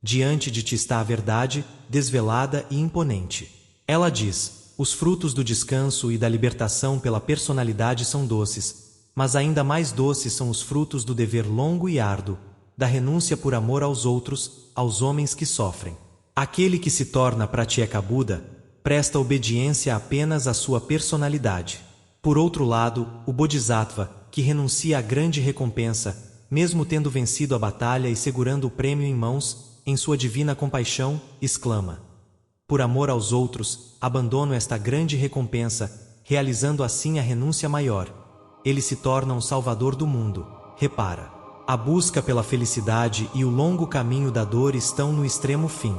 Diante de ti está a verdade, desvelada e imponente. Ela diz: os frutos do descanso e da libertação pela personalidade são doces, mas ainda mais doces são os frutos do dever longo e árduo, da renúncia por amor aos outros, aos homens que sofrem. Aquele que se torna Pratyeka Buda, presta obediência apenas à sua personalidade. Por outro lado, o Bodhisattva, que renuncia à grande recompensa, mesmo tendo vencido a batalha e segurando o prêmio em mãos, em sua divina compaixão, exclama: por amor aos outros, abandono esta grande recompensa, realizando assim a renúncia maior. Ele se torna um salvador do mundo. Repara, a busca pela felicidade e o longo caminho da dor estão no extremo fim.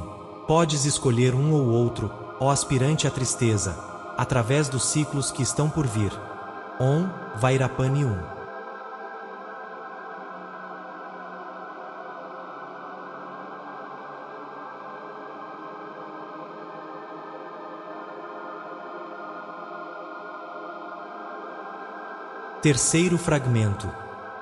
Podes escolher um ou outro, ó aspirante à tristeza, através dos ciclos que estão por vir. Om Vairapani 1. Terceiro fragmento.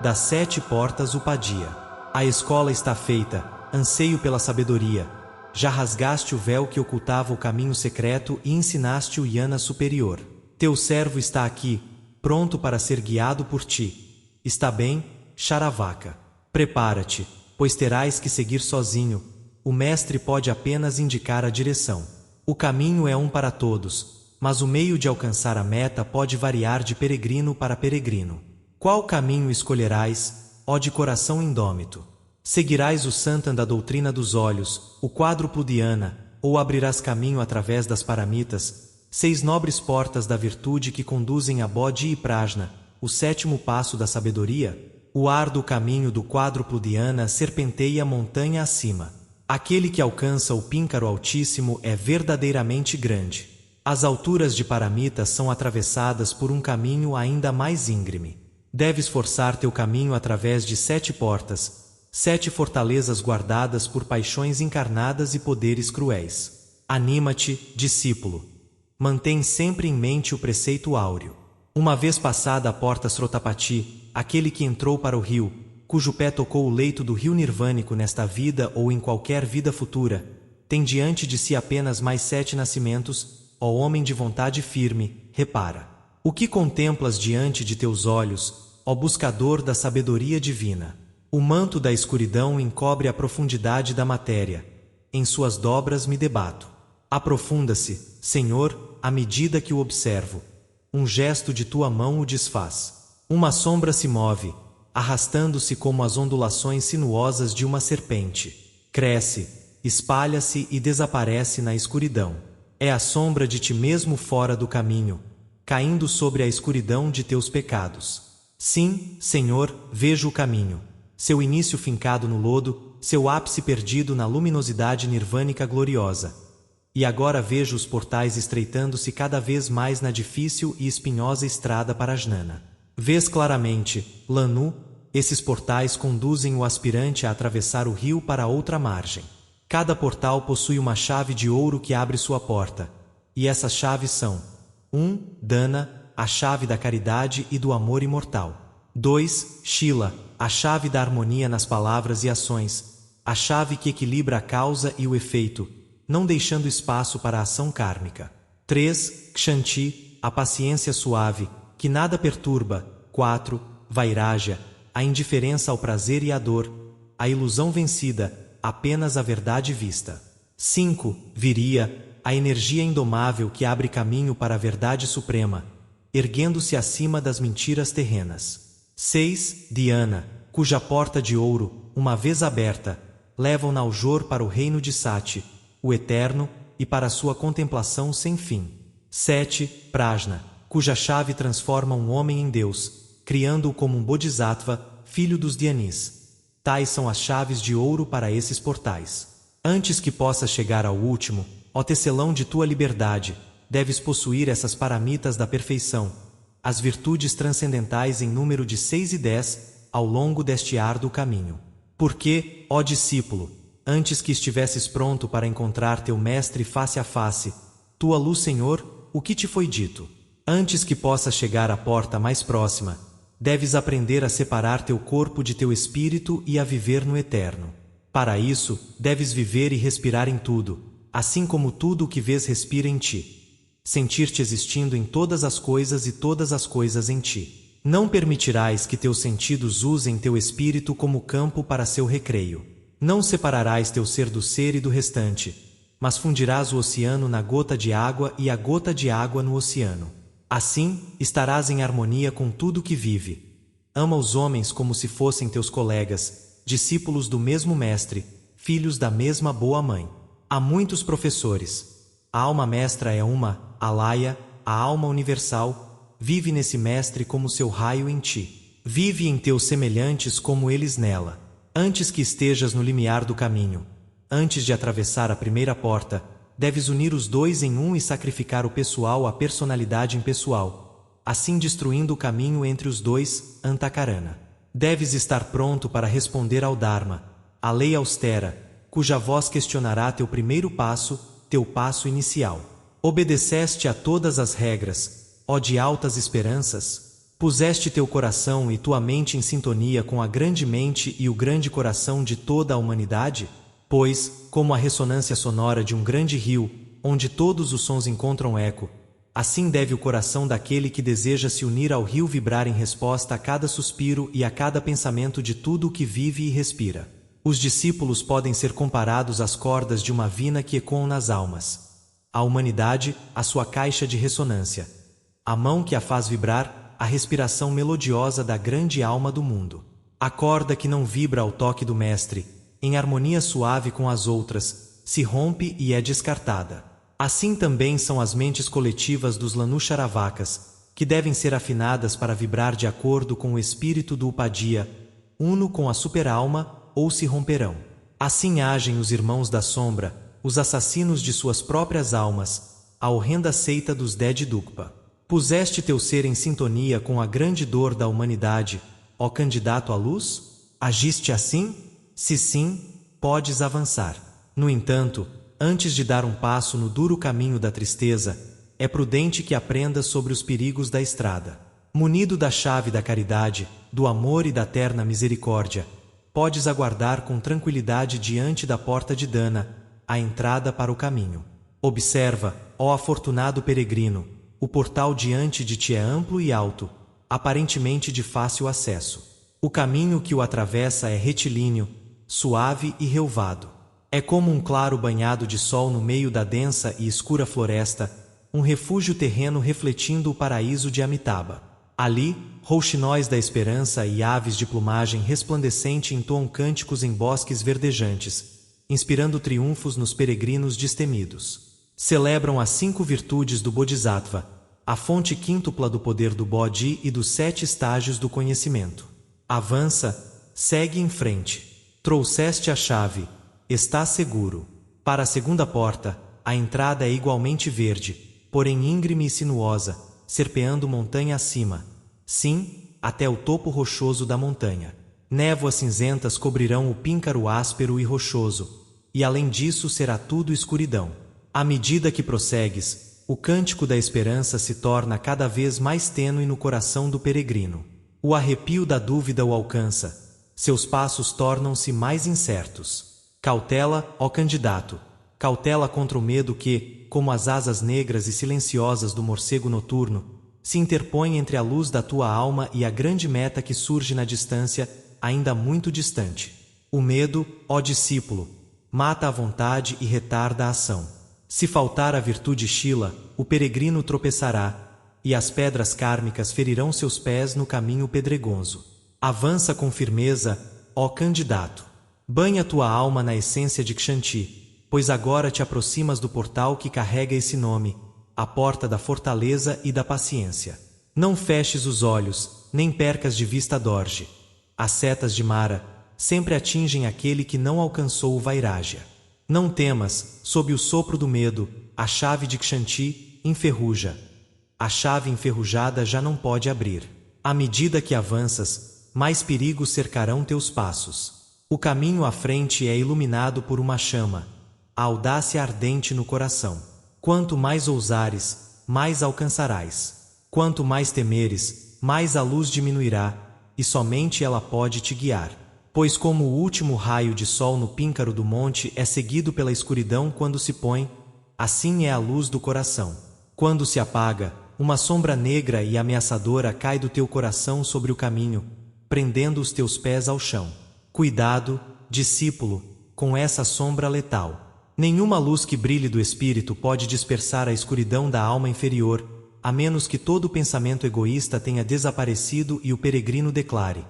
Das 7 portas Upadhyaya. A escola está feita, anseio pela sabedoria. Já rasgaste o véu que ocultava o caminho secreto e ensinaste o Jnana superior. Teu servo está aqui, pronto para ser guiado por ti. Está bem, Charavaka? Prepara-te, pois terás que seguir sozinho. O mestre pode apenas indicar a direção. O caminho é um para todos, mas o meio de alcançar a meta pode variar de peregrino para peregrino. Qual caminho escolherás, ó de coração indômito? Seguirás o Santam da doutrina dos olhos, o quádruplo dhyana, ou abrirás caminho através das paramitas, 6 nobres portas da virtude que conduzem a Bodhi e Prajna, o 7º passo da sabedoria? O árduo caminho do quádruplo dhyana serpenteia montanha acima. Aquele que alcança o píncaro altíssimo é verdadeiramente grande. As alturas de paramitas são atravessadas por um caminho ainda mais íngreme. Deves forçar teu caminho através de 7 portas, 7 fortalezas guardadas por paixões encarnadas e poderes cruéis. Anima-te, discípulo. Mantém sempre em mente o preceito áureo. Uma vez passada a porta Srotapati, aquele que entrou para o rio, cujo pé tocou o leito do rio nirvânico nesta vida ou em qualquer vida futura, tem diante de si apenas mais 7 nascimentos, ó homem de vontade firme, repara. O que contemplas diante de teus olhos, ó buscador da sabedoria divina? O manto da escuridão encobre a profundidade da matéria. Em suas dobras me debato. Aprofunda-se, Senhor, à medida que o observo. Um gesto de tua mão o desfaz. Uma sombra se move, arrastando-se como as ondulações sinuosas de uma serpente. Cresce, espalha-se e desaparece na escuridão. É a sombra de ti mesmo fora do caminho, caindo sobre a escuridão de teus pecados. Sim, Senhor, vejo o caminho. Seu início fincado no lodo, seu ápice perdido na luminosidade nirvânica gloriosa. E agora vejo os portais estreitando-se cada vez mais na difícil e espinhosa estrada para Jnana. Vês claramente, Lanu, esses portais conduzem o aspirante a atravessar o rio para outra margem. Cada portal possui uma chave de ouro que abre sua porta. E essas chaves são: 1. Dana, a chave da caridade e do amor imortal. 2. Shila, a chave da harmonia nas palavras e ações, a chave que equilibra a causa e o efeito, não deixando espaço para a ação kármica. 3. Kshanti, a paciência suave, que nada perturba. 4. Vairagya, a indiferença ao prazer e à dor, a ilusão vencida, apenas a verdade vista. 5. Viriya, a energia indomável que abre caminho para a verdade suprema, erguendo-se acima das mentiras terrenas. 6. Dhyana, cuja porta de ouro, uma vez aberta, leva o Naljor para o reino de Sati, o eterno, e para sua contemplação sem fim. 7. Prajna, cuja chave transforma um homem em Deus, criando-o como um Bodhisattva, filho dos Dhyanis. Tais são as chaves de ouro para esses portais. Antes que possas chegar ao último, ó tecelão de tua liberdade, deves possuir essas paramitas da perfeição, as virtudes transcendentais em número de 6 e 10, ao longo deste árduo caminho. Porque, ó discípulo, antes que estivesses pronto para encontrar teu mestre face a face, tua luz, Senhor, o que te foi dito? Antes que possas chegar à porta mais próxima, deves aprender a separar teu corpo de teu espírito e a viver no eterno. Para isso, deves viver e respirar em tudo, assim como tudo o que vês respira em ti. Sentir-te existindo em todas as coisas e todas as coisas em ti. Não permitirás que teus sentidos usem teu espírito como campo para seu recreio. Não separarás teu ser do ser e do restante, mas fundirás o oceano na gota de água e a gota de água no oceano. Assim, estarás em harmonia com tudo que vive. Ama os homens como se fossem teus colegas, discípulos do mesmo mestre, filhos da mesma boa mãe. Há muitos professores. A alma mestra é uma, Alaya, a alma universal. Vive nesse mestre como seu raio em ti. Vive em teus semelhantes como eles nela. Antes que estejas no limiar do caminho, antes de atravessar a primeira porta, deves unir os dois em um e sacrificar o pessoal à personalidade impessoal, assim destruindo o caminho entre os dois, Antakarana. Deves estar pronto para responder ao Dharma, a lei austera, cuja voz questionará teu primeiro passo, teu passo inicial. Obedeceste a todas as regras, ó de altas esperanças? Puseste teu coração e tua mente em sintonia com a grande mente e o grande coração de toda a humanidade? Pois, como a ressonância sonora de um grande rio, onde todos os sons encontram eco, assim deve o coração daquele que deseja se unir ao rio vibrar em resposta a cada suspiro e a cada pensamento de tudo o que vive e respira. Os discípulos podem ser comparados às cordas de uma vina que ecoam nas almas. A humanidade, a sua caixa de ressonância. A mão que a faz vibrar, a respiração melodiosa da grande alma do mundo. A corda que não vibra ao toque do mestre, em harmonia suave com as outras, se rompe e é descartada. Assim também são as mentes coletivas dos Lanusharavakas, que devem ser afinadas para vibrar de acordo com o espírito do Upadhyaya, uno com a superalma, ou se romperão. Assim agem os irmãos da sombra, os assassinos de suas próprias almas, a horrenda seita dos Dedidukpa. Puseste teu ser em sintonia com a grande dor da humanidade, ó candidato à luz? Agiste assim? Se sim, podes avançar. No entanto, antes de dar um passo no duro caminho da tristeza, é prudente que aprendas sobre os perigos da estrada. Munido da chave da caridade, do amor e da terna misericórdia, podes aguardar com tranquilidade diante da porta de Dana, a entrada para o caminho. Observa, ó afortunado peregrino, o portal diante de ti é amplo e alto, aparentemente de fácil acesso. O caminho que o atravessa é retilíneo, suave e relvado. É como um claro banhado de sol no meio da densa e escura floresta, um refúgio terreno refletindo o paraíso de Amitabha. Ali, rouxinóis da esperança e aves de plumagem resplandecente entoam cânticos em bosques verdejantes, inspirando triunfos nos peregrinos destemidos. Celebram as 5 virtudes do Bodhisattva, a fonte quíntupla do poder do Bodhi e dos 7 estágios do conhecimento. Avança, segue em frente. Trouxeste a chave, está seguro. Para a segunda porta, a entrada é igualmente verde, porém íngreme e sinuosa, serpeando montanha acima. Sim, até o topo rochoso da montanha. Névoas cinzentas cobrirão o píncaro áspero e rochoso, e além disso será tudo escuridão. À medida que prossegues, o cântico da esperança se torna cada vez mais tênue no coração do peregrino. O arrepio da dúvida o alcança. Seus passos tornam-se mais incertos. Cautela, ó candidato. Cautela contra o medo que, como as asas negras e silenciosas do morcego noturno, se interpõe entre a luz da tua alma e a grande meta que surge na distância, ainda muito distante. O medo, ó discípulo, mata a vontade e retarda a ação. Se faltar a virtude Shila, o peregrino tropeçará, e as pedras kármicas ferirão seus pés no caminho pedregoso. Avança com firmeza, ó candidato. Banha tua alma na essência de Kshanti, pois agora te aproximas do portal que carrega esse nome, a porta da fortaleza e da paciência. Não feches os olhos, nem percas de vista Dorje. As setas de Mara sempre atingem aquele que não alcançou o Vairagya. Não temas, sob o sopro do medo, a chave de Kshanti enferruja. A chave enferrujada já não pode abrir. À medida que avanças, mais perigos cercarão teus passos. O caminho à frente é iluminado por uma chama, a audácia ardente no coração. Quanto mais ousares, mais alcançarás. Quanto mais temeres, mais a luz diminuirá, e somente ela pode te guiar. Pois como o último raio de sol no píncaro do monte é seguido pela escuridão quando se põe, assim é a luz do coração. Quando se apaga, uma sombra negra e ameaçadora cai do teu coração sobre o caminho, prendendo os teus pés ao chão. Cuidado, discípulo, com essa sombra letal. Nenhuma luz que brilhe do espírito pode dispersar a escuridão da alma inferior, a menos que todo pensamento egoísta tenha desaparecido e o peregrino declare: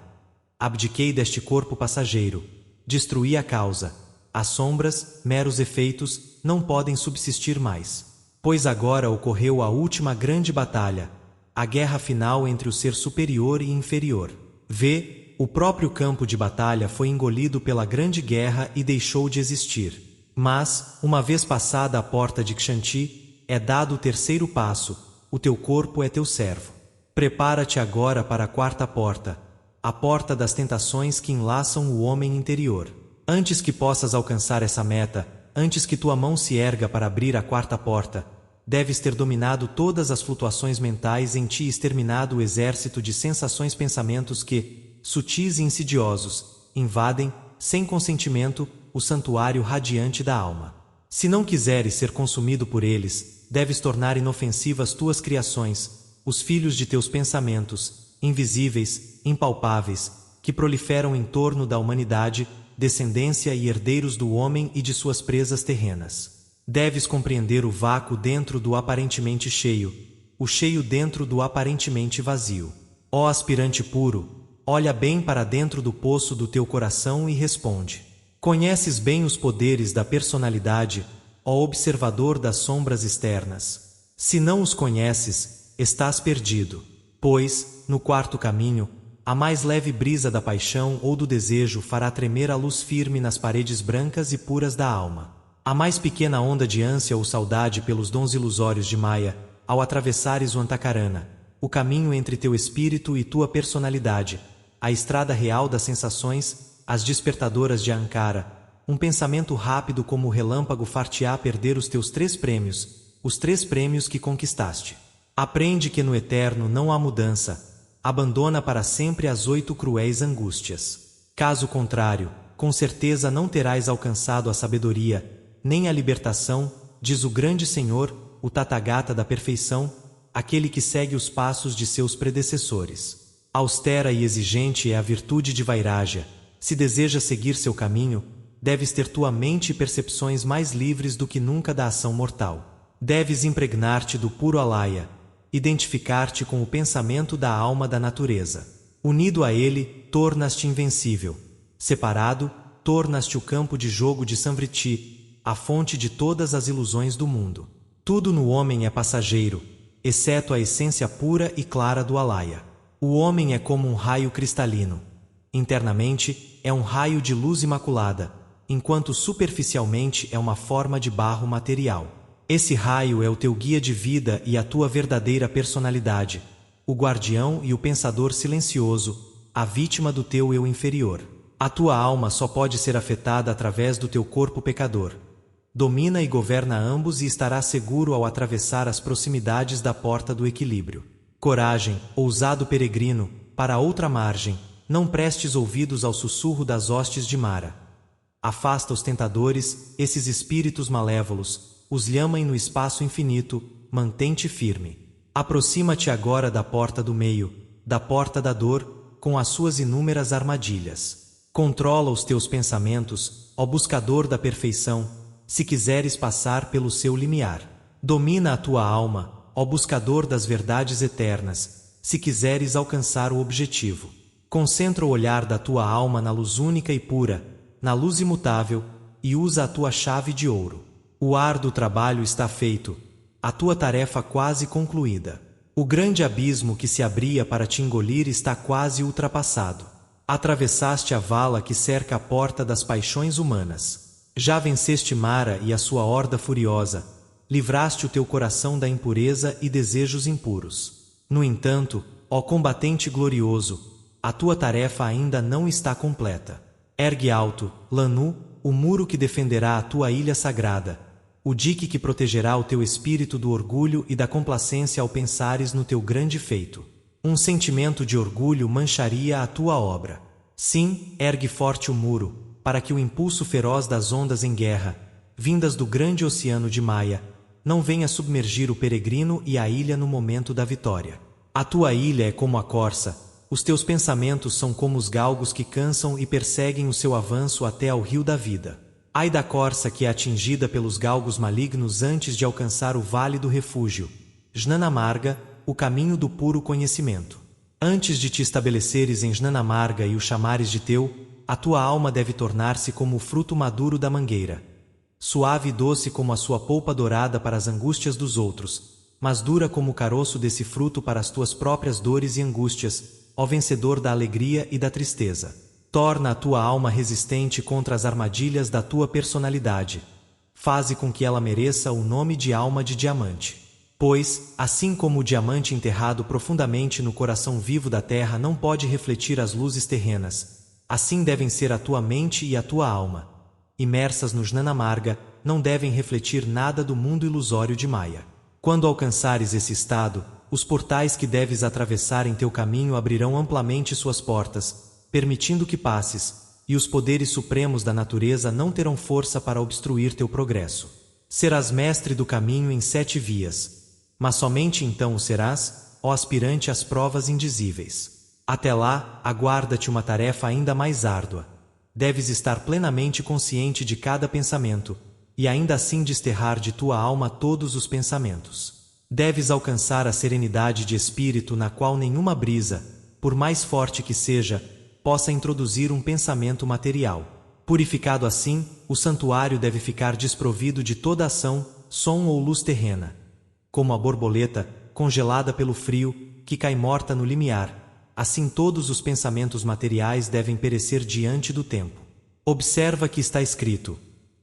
abdiquei deste corpo passageiro, destruí a causa. As sombras, meros efeitos, não podem subsistir mais. Pois agora ocorreu a última grande batalha, a guerra final entre o ser superior e inferior. Vê, o próprio campo de batalha foi engolido pela grande guerra e deixou de existir. Mas, uma vez passada a porta de Kshanti, é dado o terceiro passo: o teu corpo é teu servo. Prepara-te agora para a quarta porta, a porta das tentações que enlaçam o homem interior. Antes que possas alcançar essa meta, antes que tua mão se erga para abrir a quarta porta, deves ter dominado todas as flutuações mentais em ti e exterminado o exército de pensamentos que, sutis e insidiosos, invadem, sem consentimento, o santuário radiante da alma. Se não quiseres ser consumido por eles, deves tornar inofensivas tuas criações, os filhos de teus pensamentos, invisíveis, impalpáveis, que proliferam em torno da humanidade, descendência e herdeiros do homem e de suas presas terrenas. Deves compreender o vácuo dentro do aparentemente cheio, o cheio dentro do aparentemente vazio. Ó aspirante puro, olha bem para dentro do poço do teu coração e responde: conheces bem os poderes da personalidade, ó observador das sombras externas? Se não os conheces, estás perdido. Pois, no quarto caminho, a mais leve brisa da paixão ou do desejo fará tremer a luz firme nas paredes brancas e puras da alma. A mais pequena onda de ânsia ou saudade pelos dons ilusórios de Maya, ao atravessares o Antakarana, o caminho entre teu espírito e tua personalidade, a estrada real das sensações, as despertadoras de Ankara, um pensamento rápido como o relâmpago far-te-á perder os teus 3 prêmios, os 3 prêmios que conquistaste. Aprende que no eterno não há mudança. Abandona para sempre as 8 cruéis angústias. Caso contrário, com certeza não terás alcançado a sabedoria, nem a libertação, diz o grande Senhor, o Tathagata da perfeição, aquele que segue os passos de seus predecessores. Austera e exigente é a virtude de Vairagya. Se desejas seguir seu caminho, deves ter tua mente e percepções mais livres do que nunca da ação mortal. Deves impregnar-te do puro alaya, identificar-te com o pensamento da alma da natureza. Unido a ele, tornas-te invencível. Separado, tornas-te o campo de jogo de Samvriti, a fonte de todas as ilusões do mundo. Tudo no homem é passageiro, exceto a essência pura e clara do alaya. O homem é como um raio cristalino. Internamente, é um raio de luz imaculada, enquanto superficialmente é uma forma de barro material. Esse raio é o teu guia de vida e a tua verdadeira personalidade, o guardião e o pensador silencioso, a vítima do teu eu inferior. A tua alma só pode ser afetada através do teu corpo pecador. Domina e governa ambos e estará seguro ao atravessar as proximidades da porta do equilíbrio. Coragem, ousado peregrino, para outra margem, não prestes ouvidos ao sussurro das hostes de Mara. Afasta os tentadores, esses espíritos malévolos, os lhamem no espaço infinito, mantém-te firme. Aproxima-te agora da porta do meio, da porta da dor, com as suas inúmeras armadilhas. Controla os teus pensamentos, ó buscador da perfeição, se quiseres passar pelo seu limiar. Domina a tua alma, ó buscador das verdades eternas, se quiseres alcançar o objetivo. Concentra o olhar da tua alma na luz única e pura, na luz imutável, e usa a tua chave de ouro. O árduo trabalho está feito, a tua tarefa quase concluída. O grande abismo que se abria para te engolir está quase ultrapassado. Atravessaste a vala que cerca a porta das paixões humanas. Já venceste Mara e a sua horda furiosa, livraste o teu coração da impureza e desejos impuros. No entanto, ó combatente glorioso, a tua tarefa ainda não está completa. Ergue alto, Lanu, o muro que defenderá a tua ilha sagrada, o dique que protegerá o teu espírito do orgulho e da complacência ao pensares no teu grande feito. Um sentimento de orgulho mancharia a tua obra. Sim, ergue forte o muro, para que o impulso feroz das ondas em guerra, vindas do grande oceano de Maya, não venha submergir o peregrino e a ilha no momento da vitória. A tua ilha é como a corça, os teus pensamentos são como os galgos que cansam e perseguem o seu avanço até ao rio da vida. Ai da corça que é atingida pelos galgos malignos antes de alcançar o vale do refúgio. Jnanamarga, o caminho do puro conhecimento. Antes de te estabeleceres em Jnanamarga e o chamares de teu, a tua alma deve tornar-se como o fruto maduro da mangueira. Suave e doce como a sua polpa dourada para as angústias dos outros, mas dura como o caroço desse fruto para as tuas próprias dores e angústias, ó vencedor da alegria e da tristeza. Torna a tua alma resistente contra as armadilhas da tua personalidade. Faze com que ela mereça o nome de alma de diamante. Pois, assim como o diamante enterrado profundamente no coração vivo da terra não pode refletir as luzes terrenas, assim devem ser a tua mente e a tua alma. Imersas no Jnanamarga, não devem refletir nada do mundo ilusório de Maya. Quando alcançares esse estado, os portais que deves atravessar em teu caminho abrirão amplamente suas portas, permitindo que passes, e os poderes supremos da natureza não terão força para obstruir teu progresso. Serás mestre do caminho em 7 vias, mas somente então o serás, ó aspirante às provas indizíveis. Até lá, aguarda-te uma tarefa ainda mais árdua. Deves estar plenamente consciente de cada pensamento, e ainda assim desterrar de tua alma todos os pensamentos. Deves alcançar a serenidade de espírito na qual nenhuma brisa, por mais forte que seja, possa introduzir um pensamento material. Purificado assim, o santuário deve ficar desprovido de toda ação, som ou luz terrena. Como a borboleta, congelada pelo frio, que cai morta no limiar, assim todos os pensamentos materiais devem perecer diante do tempo. Observa que está escrito: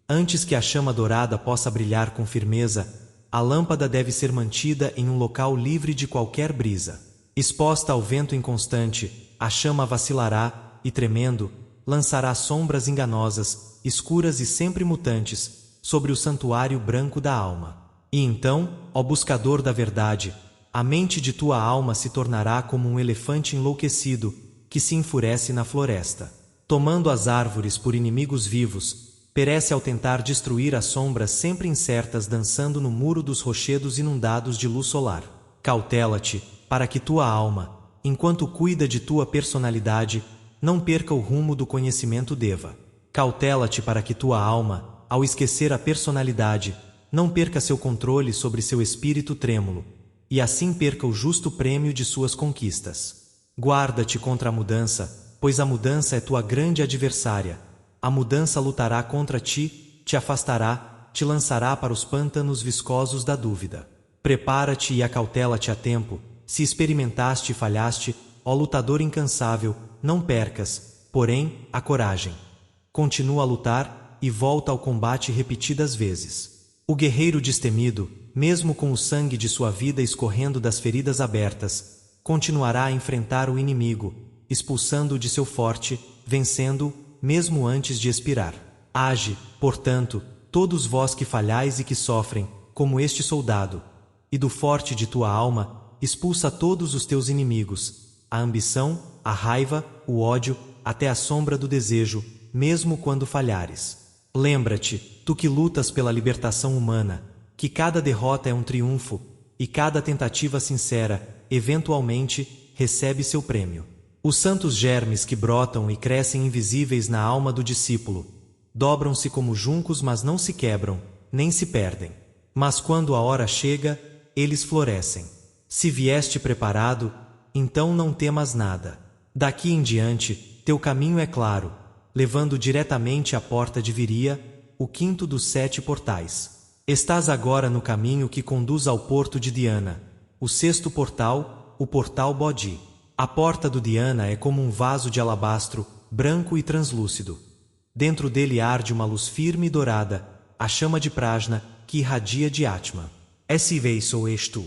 antes que a chama dourada possa brilhar com firmeza, a lâmpada deve ser mantida em um local livre de qualquer brisa. Exposta ao vento inconstante, a chama vacilará e, tremendo, lançará sombras enganosas, escuras e sempre mutantes, sobre o santuário branco da alma. E então, ó buscador da verdade, a mente de tua alma se tornará como um elefante enlouquecido, que se enfurece na floresta. Tomando as árvores por inimigos vivos, perece ao tentar destruir as sombras sempre incertas dançando no muro dos rochedos inundados de luz solar. Cautela-te, para que tua alma, enquanto cuida de tua personalidade, não perca o rumo do conhecimento deva. Cautela-te para que tua alma, ao esquecer a personalidade, não perca seu controle sobre seu espírito trêmulo, e assim perca o justo prêmio de suas conquistas. Guarda-te contra a mudança, pois a mudança é tua grande adversária. A mudança lutará contra ti, te afastará, te lançará para os pântanos viscosos da dúvida. Prepara-te e acautela-te a tempo. Se experimentaste e falhaste, ó lutador incansável, não percas, porém, a coragem. Continua a lutar e volta ao combate repetidas vezes. O guerreiro destemido, mesmo com o sangue de sua vida escorrendo das feridas abertas, continuará a enfrentar o inimigo, expulsando-o de seu forte, vencendo-o, mesmo antes de expirar. Age, portanto, todos vós que falhais e que sofrem, como este soldado, e do forte de tua alma, expulsa todos os teus inimigos, a ambição, a raiva, o ódio, até a sombra do desejo, mesmo quando falhares. Lembra-te, tu que lutas pela libertação humana, que cada derrota é um triunfo, e cada tentativa sincera, eventualmente, recebe seu prêmio. Os santos germes que brotam e crescem invisíveis na alma do discípulo, dobram-se como juncos, mas não se quebram, nem se perdem. Mas quando a hora chega, eles florescem. Se vieste preparado, então não temas nada. Daqui em diante, teu caminho é claro, levando diretamente à porta de Viria, o 5º dos 7 portais. Estás agora no caminho que conduz ao porto de Dhyana, o 6º portal, o portal Bodhi. A porta do Dhyana é como um vaso de alabastro, branco e translúcido. Dentro dele arde uma luz firme e dourada, a chama de Prajna, que irradia de Atma. Esse veio és tu.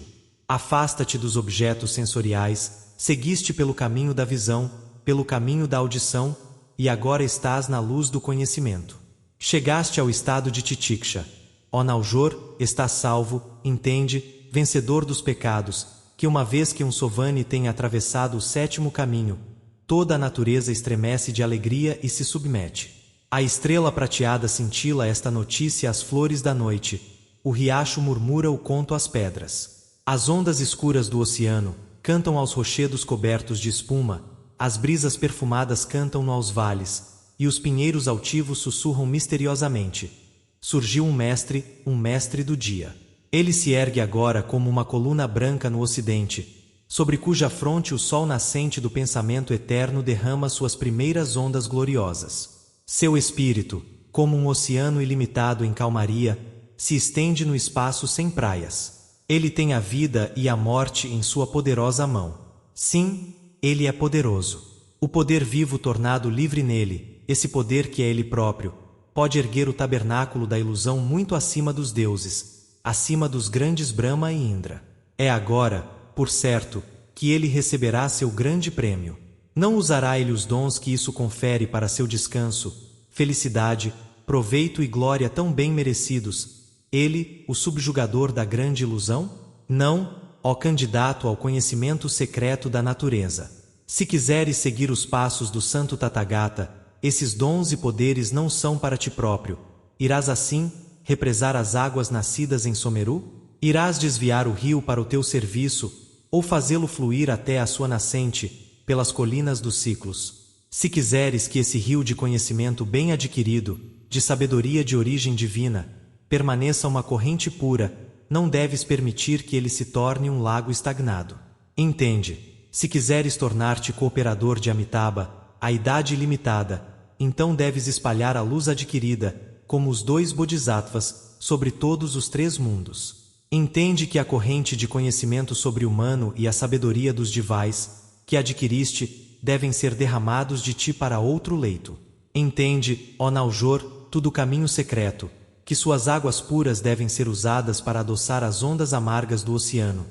Afasta-te dos objetos sensoriais, seguiste pelo caminho da visão, pelo caminho da audição, e agora estás na luz do conhecimento. Chegaste ao estado de Titiksha. Ó Naujor, estás salvo, entende, vencedor dos pecados, que uma vez que um Sovani tenha atravessado o 7º caminho, toda a natureza estremece de alegria e se submete. A estrela prateada cintila esta notícia às flores da noite. o riacho murmura o conto às pedras. As ondas escuras do oceano cantam aos rochedos cobertos de espuma, as brisas perfumadas cantam aos vales, e os pinheiros altivos sussurram misteriosamente. Surgiu um mestre do dia. Ele se ergue agora como uma coluna branca no ocidente, sobre cuja fronte o sol nascente do pensamento eterno derrama suas primeiras ondas gloriosas. Seu espírito, como um oceano ilimitado em calmaria, se estende no espaço sem praias. Ele tem a vida e a morte em sua poderosa mão. Sim, ele é poderoso. O poder vivo tornado livre nele, esse poder que é ele próprio, pode erguer o tabernáculo da ilusão muito acima dos deuses, acima dos grandes Brahma e Indra. É agora, por certo, que ele receberá seu grande prêmio. Não usará ele os dons que isso confere para seu descanso, felicidade, proveito e glória tão bem merecidos, ele, o subjugador da grande ilusão? Não, ó candidato ao conhecimento secreto da natureza. Se quiseres seguir os passos do santo Tathagata, esses dons e poderes não são para ti próprio. Irás assim represar as águas nascidas em Someru? Irás desviar o rio para o teu serviço, ou fazê-lo fluir até a sua nascente, pelas colinas dos ciclos. Se quiseres que esse rio de conhecimento bem adquirido, de sabedoria de origem divina, permaneça uma corrente pura, não deves permitir que ele se torne um lago estagnado. Entende, se quiseres tornar-te cooperador de Amitabha, a idade ilimitada, então deves espalhar a luz adquirida, como os 2 Bodhisattvas, sobre todos os 3 mundos. Entende que a corrente de conhecimento sobre-humano e a sabedoria dos divais, que adquiriste, devem ser derramados de ti para outro leito. Entende, ó Naujor, tu do caminho secreto, que suas águas puras devem ser usadas para adoçar as ondas amargas do oceano,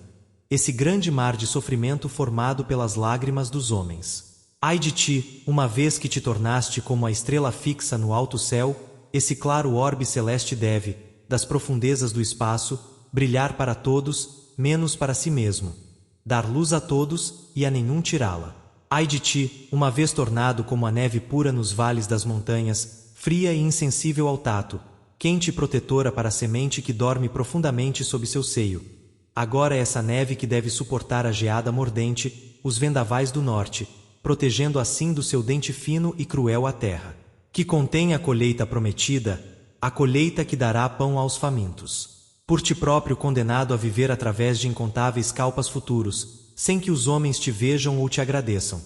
esse grande mar de sofrimento formado pelas lágrimas dos homens. Ai de ti, uma vez que te tornaste como a estrela fixa no alto céu, esse claro orbe celeste deve, das profundezas do espaço, brilhar para todos, menos para si mesmo, dar luz a todos e a nenhum tirá-la. Ai de ti, uma vez tornado como a neve pura nos vales das montanhas, fria e insensível ao tato, quente e protetora para a semente que dorme profundamente sob seu seio. Agora é essa neve que deve suportar a geada mordente, os vendavais do norte, protegendo assim do seu dente fino e cruel a terra, que contém a colheita prometida, a colheita que dará pão aos famintos. Por ti próprio condenado a viver através de incontáveis kalpas futuros, sem que os homens te vejam ou te agradeçam.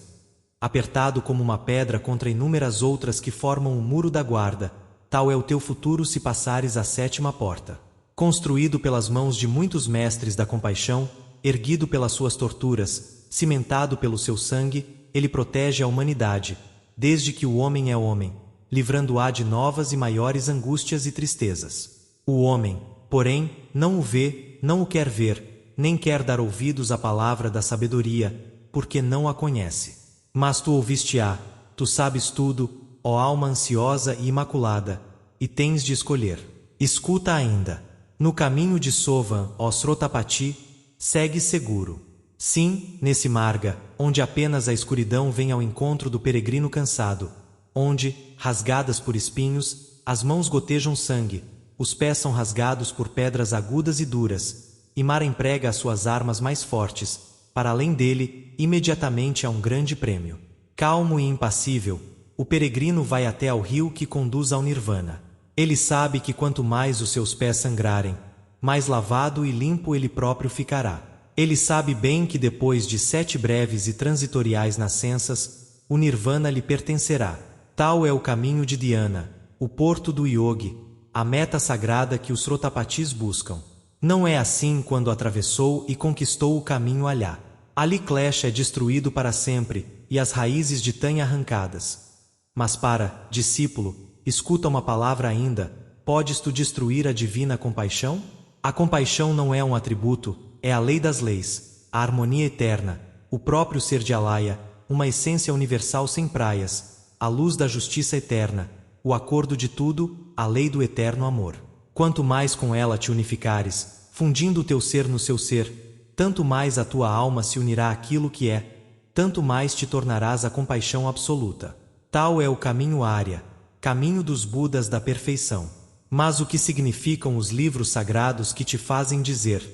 Apertado como uma pedra contra inúmeras outras que formam o muro da guarda, tal é o teu futuro se passares a 7ª porta. Construído pelas mãos de muitos mestres da compaixão, erguido pelas suas torturas, cimentado pelo seu sangue, ele protege a humanidade, desde que o homem é homem, livrando-a de novas e maiores angústias e tristezas. O homem, porém, não o vê, não o quer ver, nem quer dar ouvidos à palavra da sabedoria, porque não a conhece. Mas tu ouviste-a, tu sabes tudo, ó alma ansiosa e imaculada, e tens de escolher. Escuta ainda. No caminho de Sovan, ó Srotapati, segue seguro. Sim, nesse marga, onde apenas a escuridão vem ao encontro do peregrino cansado, onde, rasgadas por espinhos, as mãos gotejam sangue, os pés são rasgados por pedras agudas e duras, e Mara emprega as suas armas mais fortes, para além dele, imediatamente há um grande prêmio. Calmo e impassível, o peregrino vai até ao rio que conduz ao Nirvana. Ele sabe que quanto mais os seus pés sangrarem, mais lavado e limpo ele próprio ficará. Ele sabe bem que depois de 7 breves e transitoriais nascenças, o Nirvana lhe pertencerá. Tal é o caminho de Dhyana, o porto do yogi, a meta sagrada que os Srotapatis buscam. Não é assim quando atravessou e conquistou o caminho alhá. Ali Klesha é destruído para sempre, e as raízes de Tânia arrancadas. Mas para, discípulo, escuta uma palavra ainda, podes tu destruir a divina compaixão? A compaixão não é um atributo, é a lei das leis, a harmonia eterna, o próprio ser de Alaya, uma essência universal sem praias, a luz da justiça eterna, o acordo de tudo, a lei do eterno amor. Quanto mais com ela te unificares, fundindo o teu ser no seu ser, tanto mais a tua alma se unirá àquilo que é, tanto mais te tornarás a compaixão absoluta. Tal é o caminho Arya, caminho dos Budas da perfeição. Mas o que significam os livros sagrados que te fazem dizer: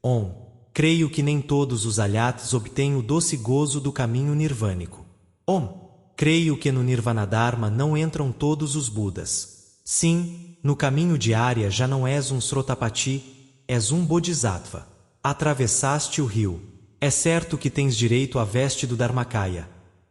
Om, creio que nem todos os alyates obtêm o doce gozo do caminho nirvânico. Om, creio que no Nirvana Dharma não entram todos os Budas. Sim, no caminho de Arya já não és um Srotapati, és um Bodhisattva. Atravessaste o rio. É certo que tens direito à veste do Dharmakaya.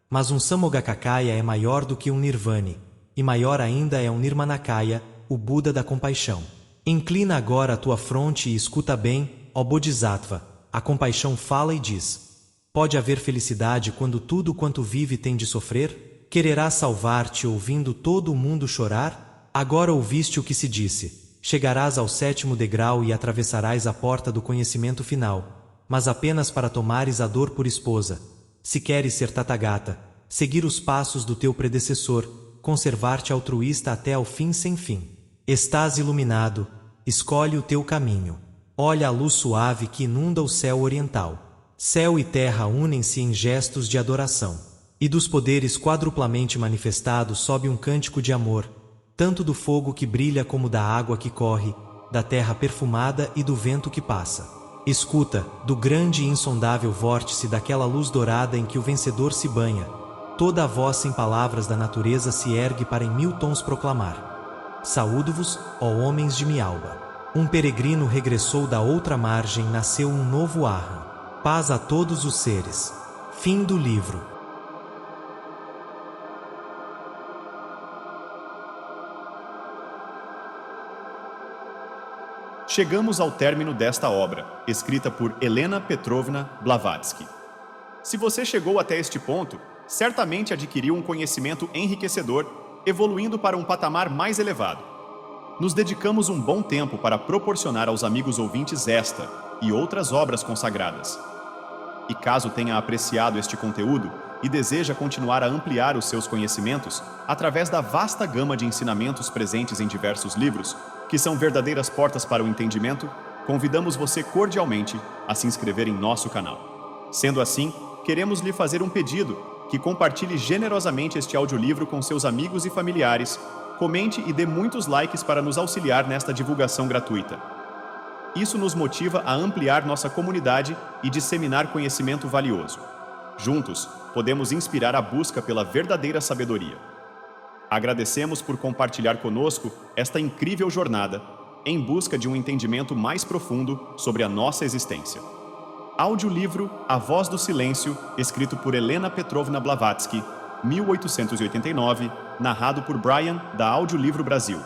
Mas um Samogakakaya é maior do que um Nirvani, e maior ainda é um Nirmanakaya, o Buda da compaixão. Inclina agora a tua fronte e escuta bem, ó Bodhisattva. A compaixão fala e diz: pode haver felicidade quando tudo quanto vive tem de sofrer? Quererás salvar-te ouvindo todo o mundo chorar? Agora ouviste o que se disse: chegarás ao 7º degrau e atravessarás a porta do conhecimento final, mas apenas para tomares a dor por esposa. Se queres ser Tathagata, seguir os passos do teu predecessor, conservar-te altruísta até ao fim sem fim. Estás iluminado, escolhe o teu caminho. Olha a luz suave que inunda o céu oriental. Céu e terra unem-se em gestos de adoração. E dos poderes quadruplamente manifestados sobe um cântico de amor, tanto do fogo que brilha como da água que corre, da terra perfumada e do vento que passa. Escuta, do grande e insondável vórtice daquela luz dourada em que o vencedor se banha, toda a voz sem palavras da natureza se ergue para em 1000 tons proclamar: saúdo-vos, ó homens de Mialba. Um peregrino regressou da outra margem, nasceu um novo Arhan. Paz a todos os seres. Fim do livro. Chegamos ao término desta obra, escrita por Elena Petrovna Blavatsky. Se você chegou até este ponto, certamente adquiriu um conhecimento enriquecedor, evoluindo para um patamar mais elevado. Nos dedicamos um bom tempo para proporcionar aos amigos ouvintes esta e outras obras consagradas. E caso tenha apreciado este conteúdo e deseja continuar a ampliar os seus conhecimentos através da vasta gama de ensinamentos presentes em diversos livros, que são verdadeiras portas para o entendimento, convidamos você cordialmente a se inscrever em nosso canal. Sendo assim, queremos lhe fazer um pedido: que compartilhe generosamente este audiolivro com seus amigos e familiares, comente e dê muitos likes para nos auxiliar nesta divulgação gratuita. Isso nos motiva a ampliar nossa comunidade e disseminar conhecimento valioso. Juntos, podemos inspirar a busca pela verdadeira sabedoria. Agradecemos por compartilhar conosco esta incrível jornada em busca de um entendimento mais profundo sobre a nossa existência. Audiolivro A Voz do Silêncio, escrito por Elena Petrovna Blavatsky, 1889, narrado por Brian, da Audiolivro Brasil.